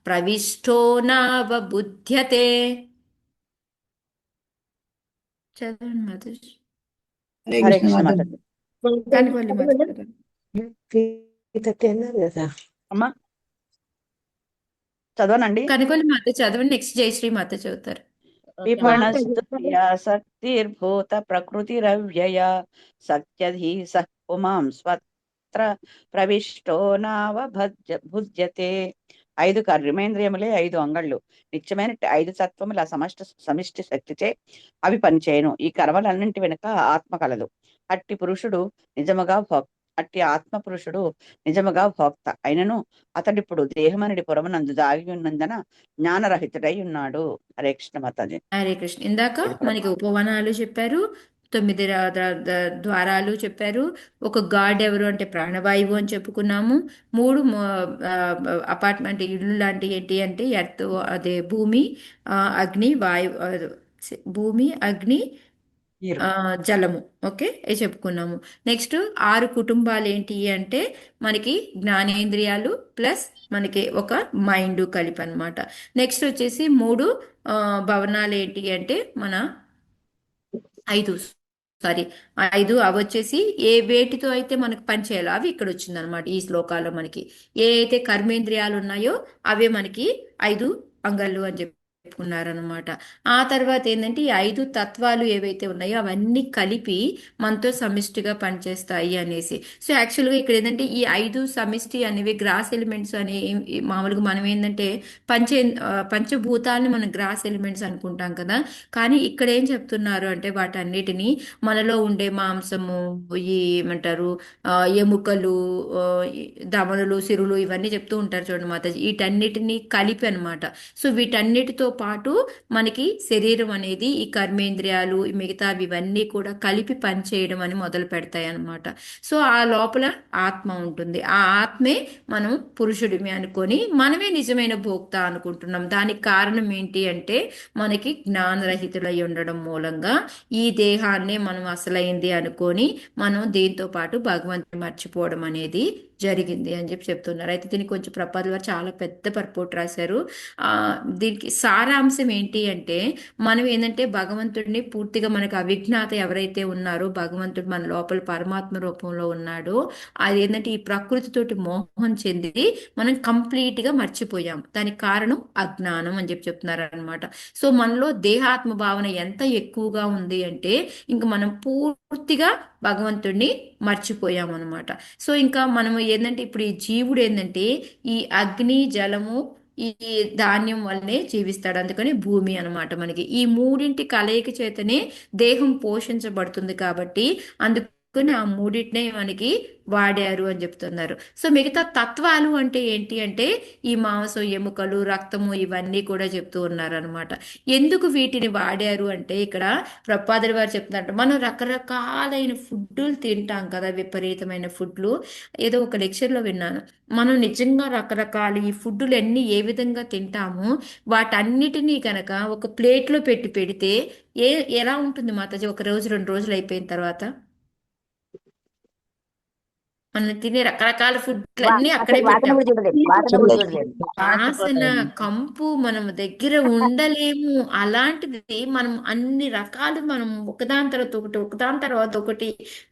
ప్రవిష్టో నావబుధ్యతే. చదవండి మాతాజీ. హరే కృష్ణ మాతాజీ. కనుకోండి మాతాజీ. 3:30 అన్నారు కదా. అమ్మా చదవనండి. కనుకోండి మాత చదవండి. నెక్స్ట్ జయశ్రీ మాత చదువుతారు. విపణస్తు క్రియాశక్తిర్భూత ప్రకృతిరవ్యయ సత్యధీశ పుమాం స్వత్ర ప్రవిష్టో భుజ్యతే. 5 కర్మేంద్రియములే 5 అంగళ్ళు, నిత్యమైన 5 తత్వముల సమిష్టి శక్తిచే అవి పనిచేయను. ఈ కర్మలన్నింటి వెనుక ఆత్మ కలదు. అట్టి ఆత్మ పురుషుడు నిజముగా భోక్త అయినను అతడిప్పుడు దేహమనుడి పురమునందు దాగి ఉన్నందున జ్ఞానరహితుడై ఉన్నాడు. హరే కృష్ణ మాతాజీ. హరే కృష్ణ. ఇందాక మనకి ఉపవనాలు చెప్పారు, 9 ద్వారాలు చెప్పారు. ఒక గాడ్ ఎవరు అంటే ప్రాణవాయువు అని చెప్పుకున్నాము. 3 అపార్ట్మెంట్ ఇల్లు లాంటి ఏంటి అంటే ఎర్త్, అదే భూమి, అగ్ని, భూమి, అగ్ని, జలము. ఓకే, ఇది చెప్పుకున్నాము. నెక్స్ట్ 6 కుటుంబాలు ఏంటి అంటే మనకి జ్ఞానేంద్రియాలు ప్లస్ మనకి ఒక మైండ్ కలిపి అనమాట. నెక్స్ట్ వచ్చేసి 3 భవనాలు ఏంటి అంటే మన 5 అవి వచ్చేసి ఏ వేటితో అయితే మనకు పనిచేయాలో అవి ఇక్కడ వచ్చిందనమాట. ఈ శ్లోకాల్లో మనకి ఏ అయితే కర్మేంద్రియాలు ఉన్నాయో అవే మనకి 5 అంగళ్ళు అని చెప్పుకున్నారనమాట. ఆ తర్వాత ఏంటంటే ఈ 5 తత్వాలు ఏవైతే ఉన్నాయో అవన్నీ కలిపి మనతో సమిష్టిగా పనిచేస్తాయి అనేసి. సో యాక్చువల్గా ఇక్కడ ఏంటంటే ఈ 5 సమిష్టి అనేవి గ్రాస్ ఎలిమెంట్స్ అనే మామూలుగా మనం ఏంటంటే పంచభూతాలని మనం గ్రాస్ ఎలిమెంట్స్ అనుకుంటాం కదా. కానీ ఇక్కడ ఏం చెప్తున్నారు అంటే వాటన్నిటిని మనలో ఉండే మాంసము, ఏమంటారు, ఎముకలు, దమనులు, సిరులు ఇవన్నీ చెప్తూ ఉంటారు చూడండి మాతాజీ. వీటన్నిటిని కలిపి అనమాట. సో వీటన్నిటితో పాటు మనకి శరీరం అనేది ఈ కర్మేంద్రియాలు మిగతా ఇవన్నీ కూడా కలిపి పనిచేయడం అని మొదలు పెడతాయి అనమాట. సో ఆ లోపల ఆత్మ ఉంటుంది. ఆ ఆత్మే మనం పురుషుడిమి అనుకొని మనమే నిజమైన భోక్త అనుకుంటున్నాం. దానికి కారణం ఏంటి అంటే మనకి జ్ఞానరహితులై ఉండడం మూలంగా ఈ దేహాన్నే మనం అసలైంది అనుకొని మనం దీంతో పాటు భగవంతుని మర్చిపోవడం అనేది జరిగింది అని చెప్పి చెప్తున్నారు. అయితే దీనికి కొంచెం ప్రపాదుల వారు చాలా పెద్ద పర్పోర్ట్ రాశారు. దీనికి సారాంశం ఏంటి అంటే మనం ఏంటంటే భగవంతుడిని పూర్తిగా మనకు అవిజ్ఞాత ఎవరైతే ఉన్నారో భగవంతుడు మన లోపల పరమాత్మ రూపంలో ఉన్నాడో అది ఏంటంటే ఈ ప్రకృతితోటి మోహం చెంది మనం కంప్లీట్గా మర్చిపోయాం. దానికి కారణం అజ్ఞానం అని చెప్పి చెప్తున్నారు అనమాట. సో మనలో దేహాత్మ భావన ఎంత ఎక్కువగా ఉంది అంటే ఇంక మనం పూర్తిగా భగవంతుడిని మర్చిపోయాం అనమాట. సో ఇంకా మనము ఏంటంటే ఇప్పుడు ఈ జీవుడు ఏంటంటే ఈ అగ్ని, జలము, ఈ ధాన్యం వల్లనే జీవిస్తాడు. అందుకని భూమి అనమాట. మనకి ఈ 3 కలయిక చేతనే దేహం పోషించబడుతుంది కాబట్టి అందుకని ఆ 3 మనకి వాడారు అని చెప్తున్నారు. సో మిగతా తత్వాలు అంటే ఏంటి అంటే ఈ మాంసం, ఎముకలు, రక్తము ఇవన్నీ కూడా చెప్తూ ఉన్నారు అనమాట. ఎందుకు వీటిని వాడారు అంటే ఇక్కడ ప్రపాదుల వారు చెప్తున్నారు మనం రకరకాలైన ఫుడ్లు తింటాం కదా, విపరీతమైన ఫుడ్లు. ఏదో ఒక లెక్చర్లో విన్నాను, మనం నిజంగా రకరకాల ఈ ఫుడ్లు అన్నీ ఏ విధంగా తింటామో వాటన్నిటినీ కనుక ఒక ప్లేట్లో పెడితే ఎలా ఉంటుంది మాతాజీ? 1 రోజు 2 రోజులు అయిపోయిన తర్వాత మనం తినే రకరకాల ఫుడ్లు అన్ని అక్కడే పెట్టాం. వాసన, కంపు మనం దగ్గర ఉండలేము. అలాంటిది మనం అన్ని రకాలు మనం ఒకదాని తర్వాత ఒకటి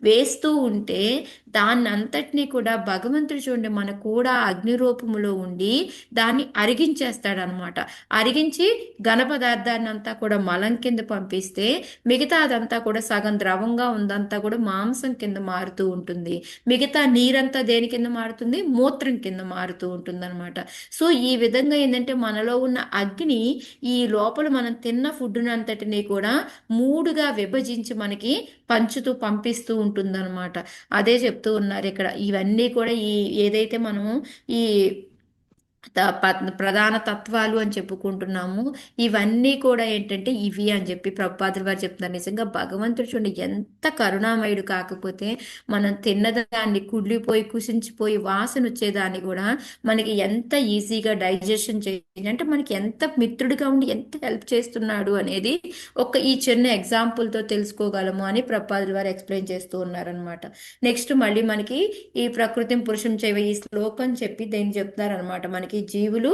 వేస్తూ ఉంటే దాన్ని అంతటినీ కూడా భగవంతుడు చూడండి మన కూడా అగ్ని రూపములో ఉండి దాన్ని అరిగించేస్తాడనమాట. అరిగించి ఘన పదార్థాన్ని అంతా కూడా మలం కింద పంపిస్తే మిగతా అదంతా కూడా సగం ద్రవంగా ఉందంతా కూడా మాంసం కింద మారుతూ ఉంటుంది. మిగతా నీరంతా దేని కింద మారుతుంది? మూత్రం కింద మారుతూ ఉంటుంది అనమాట. సో ఈ విధంగా ఏంటంటే మనలో ఉన్న అగ్ని ఈ లోపల మనం తిన్న ఫుడ్ అంతటినీ కూడా మూడుగా విభజించి మనకి పంపిస్తూ ఉంటుందన్నమాట. అదే చెప్తూ ఉన్నారు ఇక్కడ. ఇవన్నీ కూడా ఈ ఏదైతే మనము ఈ ప్రధాన తత్వాలు అని చెప్పుకుంటున్నాము, ఇవన్నీ కూడా ఏంటంటే ఇవి అని చెప్పి ప్రభుపాదులు వారు చెప్తున్నారు. నిజంగా భగవంతుడు చూడండి ఎంత కరుణామయుడు. కాకపోతే మనం తిన్నదాన్ని కుళ్ళిపోయి కుసించిపోయి వాసన వచ్చేదాన్ని కూడా మనకి ఎంత ఈజీగా డైజెషన్ చేయాలి అంటే మనకి ఎంత మిత్రుడిగా ఉండి ఎంత హెల్ప్ చేస్తున్నాడు అనేది ఈ చిన్న ఎగ్జాంపుల్తో తెలుసుకోగలము అని ప్రభుపాదులు వారు ఎక్స్ప్లెయిన్ చేస్తూ ఉన్నారనమాట. నెక్స్ట్ మళ్ళీ మనకి ఈ ప్రకృతి పురుషం చేవ ఈ శ్లోకం చెప్పి దేని చెప్తారనమాట. మనకి జీవులు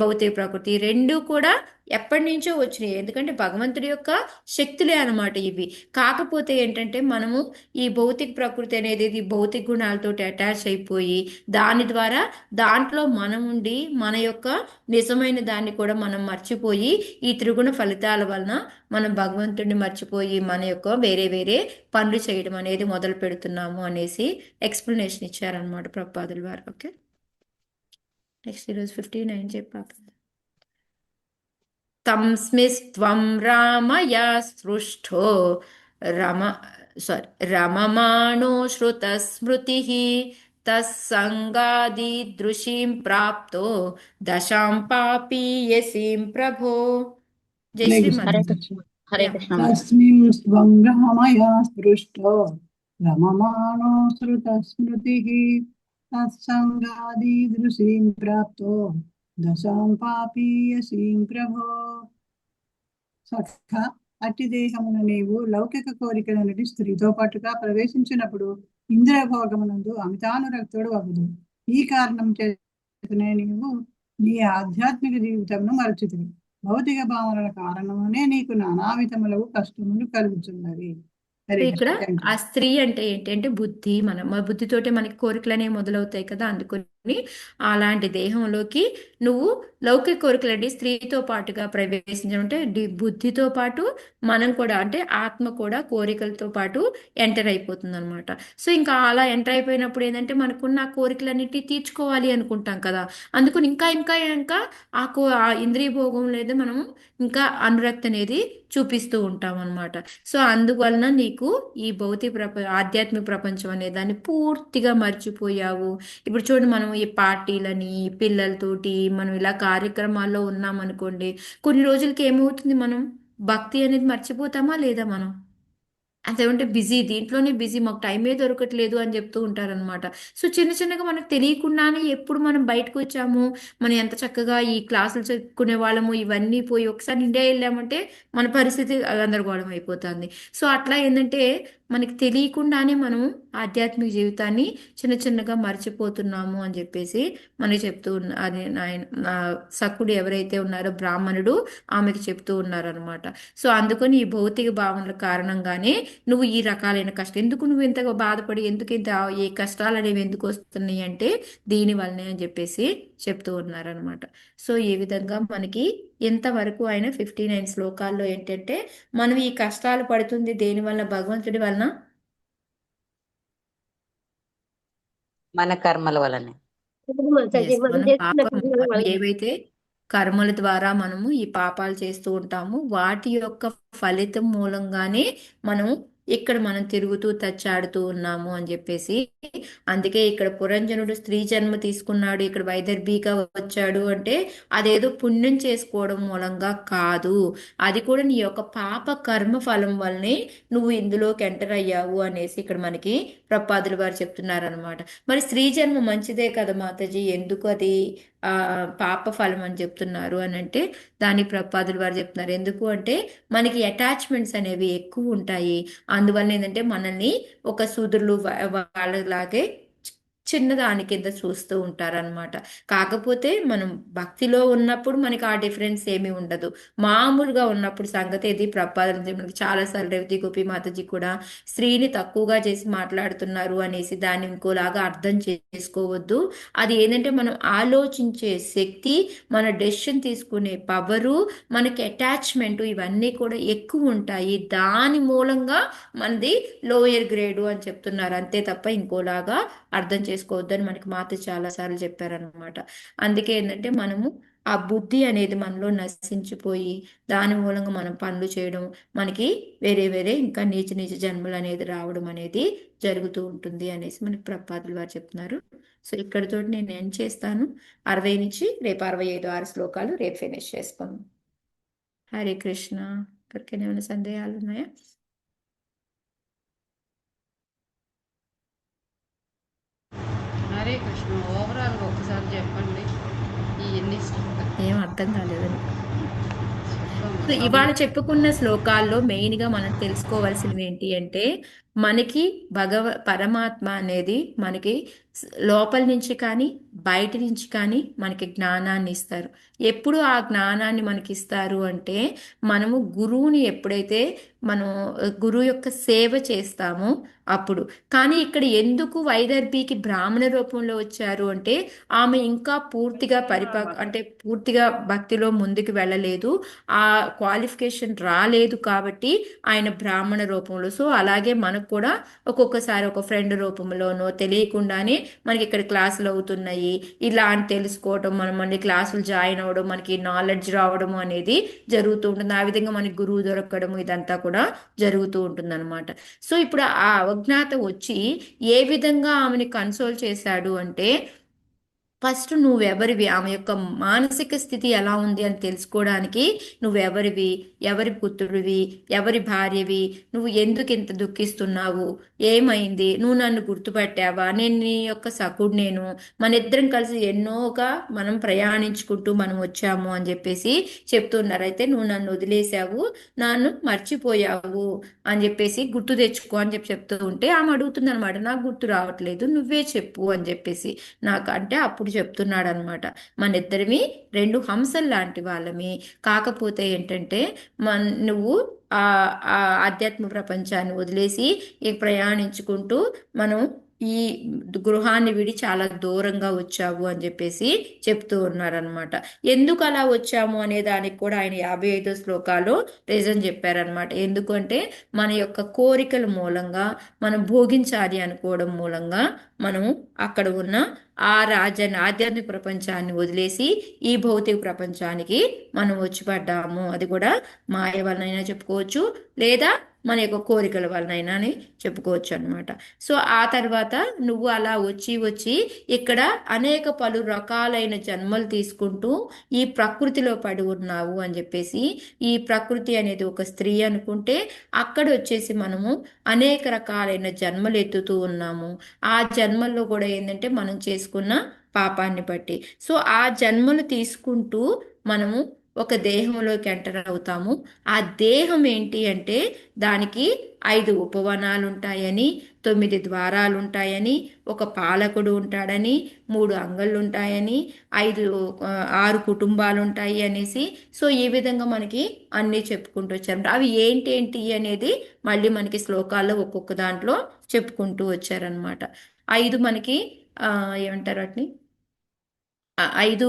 భౌతిక ప్రకృతి రెండు కూడా ఎప్పటి నుంచో వచ్చినాయి. ఎందుకంటే భగవంతుడి యొక్క శక్తులే అనమాట ఇవి. కాకపోతే ఏంటంటే మనము ఈ భౌతిక ప్రకృతి అనేది భౌతిక గుణాలతో అటాచ్ అయిపోయి దాని ద్వారా దాంట్లో మనం ఉండి మన యొక్క నిజమైన దాన్ని కూడా మనం మర్చిపోయి ఈ త్రిగుణ ఫలితాల వలన మనం భగవంతుడిని మర్చిపోయి మన యొక్క వేరే వేరే పనులు చేయడం అనేది మొదలు పెడుతున్నాము అనేసి ఎక్స్ప్లెనేషన్ ఇచ్చారనమాట ప్రభుపాదుల వారు. ఓకే, నెక్స్ట్ ఈరోజు 59 చెప్పారు. తంస్మిస్త్వం రామయా సృష్టో రమమాణో శ్రుతస్మృతి తస్సంగాదిదృశీం ప్రాప్తో దశాం పాపీయసీం ప్రభో. జై హరే శ్రీమద్. హరే కృష్ణ. తస్మిన్ స్వం రామయా స్పృష్టో రమమాణో శ్రుతస్మృతిః తత్సంగాదిదృశీం ప్రాప్తో దశాం పాపీయసీం ప్రభో. సఖ అట్టి దేహమున నీవు లౌకిక కోరికలన్నిటి స్త్రీతో పాటుగా ప్రవేశించినప్పుడు ఇంద్రభోగమునందు అమితానురక్తుడు అగుదు. ఈ కారణం చేతనే నీవు నీ ఆధ్యాత్మిక జీవితమును మరచితివి. భౌతిక భావనల కారణమునే నీకు నానా విధములకు కష్టములు కలుగుతున్నవి. హరే ఇక్కడ కృష్ణ. థ్యాంక్ ఆ యూ. స్త్రీ అంటే ఏంటి అంటే బుద్ధి. మన బుద్ధితోటే మనకి కోరికలు అనేవి మొదలవుతాయి కదా. అందుకని అలాంటి దేహంలోకి నువ్వు లౌకిక కోరికలు అంటే స్త్రీతో పాటుగా ప్రవేశించడం అంటే బుద్ధితో పాటు మనం కూడా అంటే ఆత్మ కూడా కోరికలతో పాటు ఎంటర్ అయిపోతుంది అనమాట. సో ఇంకా అలా ఎంటర్ అయిపోయినప్పుడు ఏంటంటే మనకున్న కోరికలన్నిటి తీర్చుకోవాలి అనుకుంటాం కదా. అందుకని ఇంకా ఇంకా ఇంకా ఆ ఇంద్రియ భోగం లేదా మనం ఇంకా అనురక్తి అనేది చూపిస్తూ ఉంటాం అనమాట. సో అందువలన నీకు ఈ భౌతిక ఆధ్యాత్మిక ప్రపంచం అనే దాన్ని పూర్తిగా మర్చిపోయావు. ఇప్పుడు చూడండి, మనం ఈ పార్టీలని పిల్లలతోటి మనం ఇలా కార్యక్రమాల్లో ఉన్నాం అనుకోండి, కొన్ని రోజులకి ఏమవుతుంది, మనం భక్తి అనేది మర్చిపోతామా లేదా? మనం అదేమంటే బిజీ, దీంట్లోనే బిజీ, మాకు టైమే దొరకట్లేదు అని చెప్తూ ఉంటారనమాట. సో చిన్న చిన్నగా మనకు తెలియకుండానే ఎప్పుడు మనం బయటకు వచ్చాము, మనం ఎంత చక్కగా ఈ క్లాసులు చెప్పుకునే వాళ్ళము, ఇవన్నీ పోయి ఒకసారి ఇండియా వెళ్ళామంటే మన పరిస్థితి గందరగోళం అయిపోతుంది. సో అట్లా ఏంటంటే మనకి తెలియకుండానే మనం ఆధ్యాత్మిక జీవితాన్ని చిన్న చిన్నగా మర్చిపోతున్నాము అని చెప్పేసి మనకి చెప్తూ అది సకుడు ఎవరైతే ఉన్నారో బ్రాహ్మణుడు ఆమెకి చెప్తూ ఉన్నారనమాట. సో అందుకని ఈ భౌతిక భావనల కారణంగానే నువ్వు ఈ రకాలైన కష్టం, ఎందుకు నువ్వు ఇంతగా బాధపడి ఎందుకు ఇంత ఏ కష్టాలు అనేవి ఎందుకు వస్తున్నాయి అంటే దీని వల్లనే అని చెప్పేసి చెప్తూ ఉన్నారనమాట. సో ఈ విధంగా మనకి ఎంతవరకు ఆయన 59 శ్లోకాల్లో ఏంటంటే మనం ఈ కష్టాలు పడుతుంది దేని వల్ల? భగవంతుడి వలన, మన కర్మల వలనే. మనం ఏవైతే కర్మల ద్వారా మనము ఈ పాపాలు చేస్తూ ఉంటాము వాటి యొక్క ఫలితం మూలంగానే మనం ఇక్కడ మనం తిరుగుతూ తచ్చాడుతూ ఉన్నాము అని చెప్పేసి. అందుకే ఇక్కడ పురంజనుడు స్త్రీ జన్మ తీసుకున్నాడు, ఇక్కడ వైదర్భిగా వచ్చాడు అంటే అదేదో పుణ్యం చేసుకోవడం మూలంగా కాదు, అది కూడా నీ యొక్క పాప కర్మ ఫలం వల్లనే నువ్వు ఇందులోకి ఎంటర్ అయ్యావు అనేసి ఇక్కడ మనకి ప్రభుపాదులు వారు చెప్తున్నారనమాట. మరి స్త్రీ జన్మ మంచిదే కదా మాతాజీ, ఎందుకు అది పాప ఫలం అని చెప్తున్నారు అని అంటే దానికి ప్రభుపాదులు వారు చెప్తున్నారు. ఎందుకు అంటే మనకి అటాచ్మెంట్స్ అనేవి ఎక్కువ ఉంటాయి. అందువల్ల ఏంటంటే మనల్ని ఒక శూద్రులు వాళ్ళలాగే చిన్నదాని కింద చూస్తూ ఉంటారనమాట. కాకపోతే మనం భక్తిలో ఉన్నప్పుడు మనకి ఆ డిఫరెన్స్ ఏమీ ఉండదు. మామూలుగా ఉన్నప్పుడు సంగతి ఇది ప్రపాదన మనకి చాలాసార్లు రేవతి గోపి మాతాజీ కూడా స్త్రీని తక్కువగా చేసి మాట్లాడుతున్నారు అనేసి దాన్ని ఇంకోలాగా అర్థం చేసుకోవద్దు. అది ఏంటంటే మనం ఆలోచించే శక్తి, మన డెసిషన్ తీసుకునే పవరు, మనకి అటాచ్మెంట్ ఇవన్నీ కూడా ఎక్కువ ఉంటాయి. దాని మూలంగా మనది లోయర్ గ్రేడు అని చెప్తున్నారు, అంతే తప్ప ఇంకోలాగా అర్థం చేసుకోవద్దని మనకి మాత చాలాసార్లు చెప్పారనమాట. అందుకే ఏంటంటే మనము ఆ బుద్ధి అనేది మనలో నశించిపోయి దాని మూలంగా మనం పనులు చేయడం, మనకి వేరే వేరే ఇంకా నీచ నీచ జన్మలు అనేది రావడం అనేది జరుగుతూ ఉంటుంది అనేసి మనకి ప్రపాదులు వారు చెప్తున్నారు. సో ఇక్కడితో నేను ఏం చేస్తాను, 60 నుంచి రేపు 65 6 శ్లోకాలు రేపు ఫినిష్ చేసుకుందాం. హరే కృష్ణ. ఎవరికైనా ఏమైనా సందేహాలు ఉన్నాయా? హరే కృష్ణ. ఓవరాల్ ఒకసారి చెప్పండి ఈ ఎన్ని ఏం అర్థం కాలేదని. సో చెప్పండి. ఇవాళ చెప్పుకున్న శ్లోకాల్లో మెయిన్గా మనం తెలుసుకోవాల్సినవి ఏంటి అంటే, మనకి పరమాత్మ అనేది మనకి లోపల నుంచి కానీ బయట నుంచి కానీ మనకి జ్ఞానాన్ని ఇస్తారు. ఎప్పుడు ఆ జ్ఞానాన్ని మనకి ఇస్తారు అంటే, మనము గురువుని ఎప్పుడైతే మనం గురువు యొక్క సేవ చేస్తామో అప్పుడు. కానీ ఇక్కడ ఎందుకు వైదర్భికి బ్రాహ్మణ రూపంలో వచ్చారు అంటే, ఆమె ఇంకా పూర్తిగా అంటే పూర్తిగా భక్తిలో ముందుకు వెళ్ళలేదు, ఆ క్వాలిఫికేషన్ రాలేదు కాబట్టి ఆయన బ్రాహ్మణ రూపంలో. సో అలాగే మనకు కూడా ఒక్కొక్కసారి ఒక ఫ్రెండ్ రూపంలోనో తెలియకుండానే మనకి ఇక్కడ క్లాసులు అవుతున్నాయి ఇలా అని తెలుసుకోవడం, మనం మళ్ళీ క్లాసులు జాయిన్ అవ్వడం, మనకి నాలెడ్జ్ రావడం అనేది జరుగుతూ ఉంటుంది. ఆ విధంగా మనకి గురువు దొరకడం ఇదంతా కూడా జరుగుతూ ఉంటుంది అనమాట. సో ఇప్పుడు ఆ అవజ్ఞాత వచ్చి ఏ విధంగా ఆమెని కన్సోల్ చేశాడు అంటే, ఫస్ట్ నువ్వెవరివి, ఆమె యొక్క మానసిక స్థితి ఎలా ఉంది అని తెలుసుకోవడానికి, నువ్వెవరివి, ఎవరి పుత్రుడివి, ఎవరి భార్యవి, నువ్వు ఎందుకు ఇంత దుఃఖిస్తున్నావు, ఏమైంది, నువ్వు నన్ను గుర్తుపట్టావా, నేను నీ యొక్క సఖుడు, నేను మన ఇద్దరం కలిసి ఎన్నోగా మనం ప్రయాణించుకుంటూ మనం వచ్చాము అని చెప్పేసి చెప్తున్నారు. అయితే నువ్వు నన్ను వదిలేసావు, నన్ను మర్చిపోయావు అని చెప్పేసి గుర్తు తెచ్చుకో అని చెప్తూ ఉంటే ఆమె అడుగుతుంది అనమాట, నాకు గుర్తు రావట్లేదు, నువ్వే చెప్పు అని చెప్పేసి. నాకు అంటే అప్పుడు చెప్తున్నాడు అనమాట, మన ఇద్దరివి 2 హంసలు లాంటి వాళ్ళమి. కాకపోతే ఏంటంటే నువ్వు ఆ ఆధ్యాత్మ ప్రపంచాన్ని వదిలేసి ఈ ప్రయాణించుకుంటూ మనం ఈ గృహాన్ని విడి చాలా దూరంగా వచ్చావు అని చెప్పేసి చెప్తూ ఉన్నారనమాట. ఎందుకు అలా వచ్చాము అనే దానికి కూడా ఆయన 55 శ్లోకాలు రీజన్ చెప్పారనమాట. ఎందుకంటే మన యొక్క కోరికల మూలంగా, మనం భోగించాలి అనుకోవడం మూలంగా మనము అక్కడ ఉన్న ఆ ఆధ్యాత్మిక ప్రపంచాన్ని వదిలేసి ఈ భౌతిక ప్రపంచానికి మనం వచ్చి పడ్డాము. అది కూడా మాయ వలనైనా చెప్పుకోవచ్చు, లేదా మన యొక్క కోరికల వలనైనా అని చెప్పుకోవచ్చు అనమాట. సో ఆ తర్వాత నువ్వు అలా వచ్చి ఇక్కడ అనేక పలు రకాలైన జన్మలు తీసుకుంటూ ఈ ప్రకృతిలో పడి ఉన్నావు అని చెప్పేసి, ఈ ప్రకృతి అనేది ఒక స్త్రీ అనుకుంటే అక్కడ వచ్చేసి మనము అనేక రకాలైన జన్మలు ఎత్తుతూ ఉన్నాము. ఆ జన్మల్లో కూడా ఏంటంటే మనం చేసుకున్న పాపాన్ని బట్టి, సో ఆ జన్మలు తీసుకుంటూ మనము ఒక దేహంలోకి ఎంటర్ అవుతాము. ఆ దేహం ఏంటి అంటే దానికి 5 ఉపవనాలు ఉంటాయని, 9 ద్వారాలు ఉంటాయని, ఒక పాలకుడు ఉంటాడని, 3 అంగళ్ళు ఉంటాయని, 6 కుటుంబాలు ఉంటాయి అనేసి. సో ఈ విధంగా మనకి అన్నీ చెప్పుకుంటూ వచ్చారు. అవి ఏంటి అనేది మళ్ళీ మనకి శ్లోకాల్లో ఒక్కొక్క దాంట్లో చెప్పుకుంటూ వచ్చారనమాట. 5 మనకి ఏమంటారు వాటిని, 5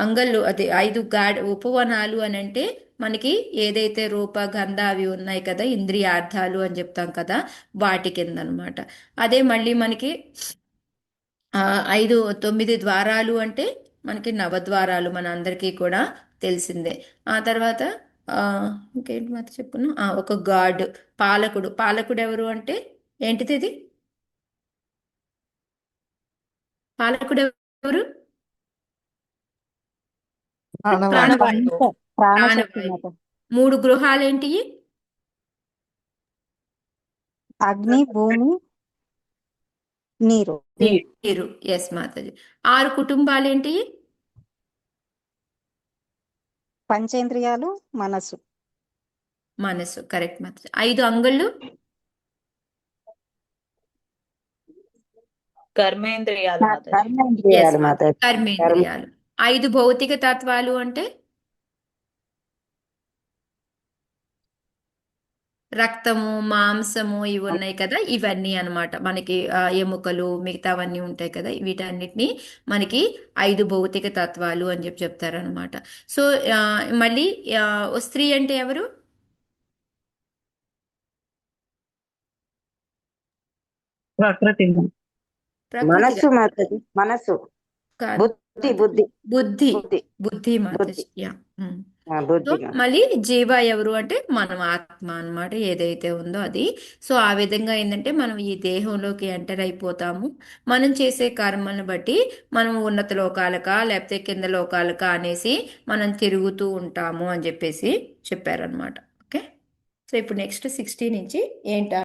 అంగళ్ళు, అదే 5 ఉపవనాలు అని అంటే మనకి ఏదైతే రూప గంధ అవి ఉన్నాయి కదా, ఇంద్రియార్థాలు అని చెప్తాం కదా, వాటి కింద అనమాట. అదే మళ్ళీ మనకి 9 ద్వారాలు అంటే మనకి నవద్వారాలు మన అందరికీ కూడా తెలిసిందే. ఆ తర్వాత ఇంకేంటి మాట చెప్పుకున్నా, ఒక గాడ్, పాలకుడు ఎవరు అంటే ఏంటిది, ఇది పాలకుడు ఎవరు, ప్రాణవాయువు. ప్రాణశక్తి మాత. 3 గృహాలు ఏంటి, అగ్ని, భూమి, నీరు. నీరు. ఎస్ మాతాజీ. 6 కుటుంబాలు ఏంటి, పంచేంద్రియాలు, మనసు. కరెక్ట్ మాతాజీ. 5 అంగళ్ళు, కర్మేంద్రియాలు మాతాజీ. ఎస్ కర్మేంద్రియాలు మాతాజీ. కర్మేంద్రియాలు. 5 భౌతిక తత్వాలు అంటే రక్తము, మాంసము ఇవి ఉన్నాయి కదా, ఇవన్నీ అన్నమాట. మనకి ఎముకలు మిగతావన్నీ ఉంటాయి కదా, వీటన్నిటిని మనకి 5 భౌతిక తత్వాలు అని చెప్పి చెప్తారనమాట. సో మళ్ళీ ఓ స్త్రీ అంటే ఎవరు? ప్రకృతి. ప్రకృతి మనస్సు మాతాజీ. మనస్సు. కాదు, బుద్ధి బుద్ధి బుద్ధి. బుద్ధి బుద్ధి మాతాజీ. బుద్ధి యా. సో బుద్ధి మళ్ళీ జీవ ఎవరు అంటే మనం ఆత్మ అన్నమాట, ఏదైతే ఉందో అది. సో ఆ విధంగా ఏంటంటే మనం ఈ దేహంలోకి ఎంటర్ అయిపోతాము. మనం చేసే కర్మలను బట్టి మనం ఉన్నత లోకాలకా లేకపోతే కింద లోకాలకా అనేసి మనం తిరుగుతూ ఉంటాము అని చెప్పేసి చెప్పారనమాట. ఓకే. సో ఇప్పుడు నెక్స్ట్ 60 నుంచి ఏంట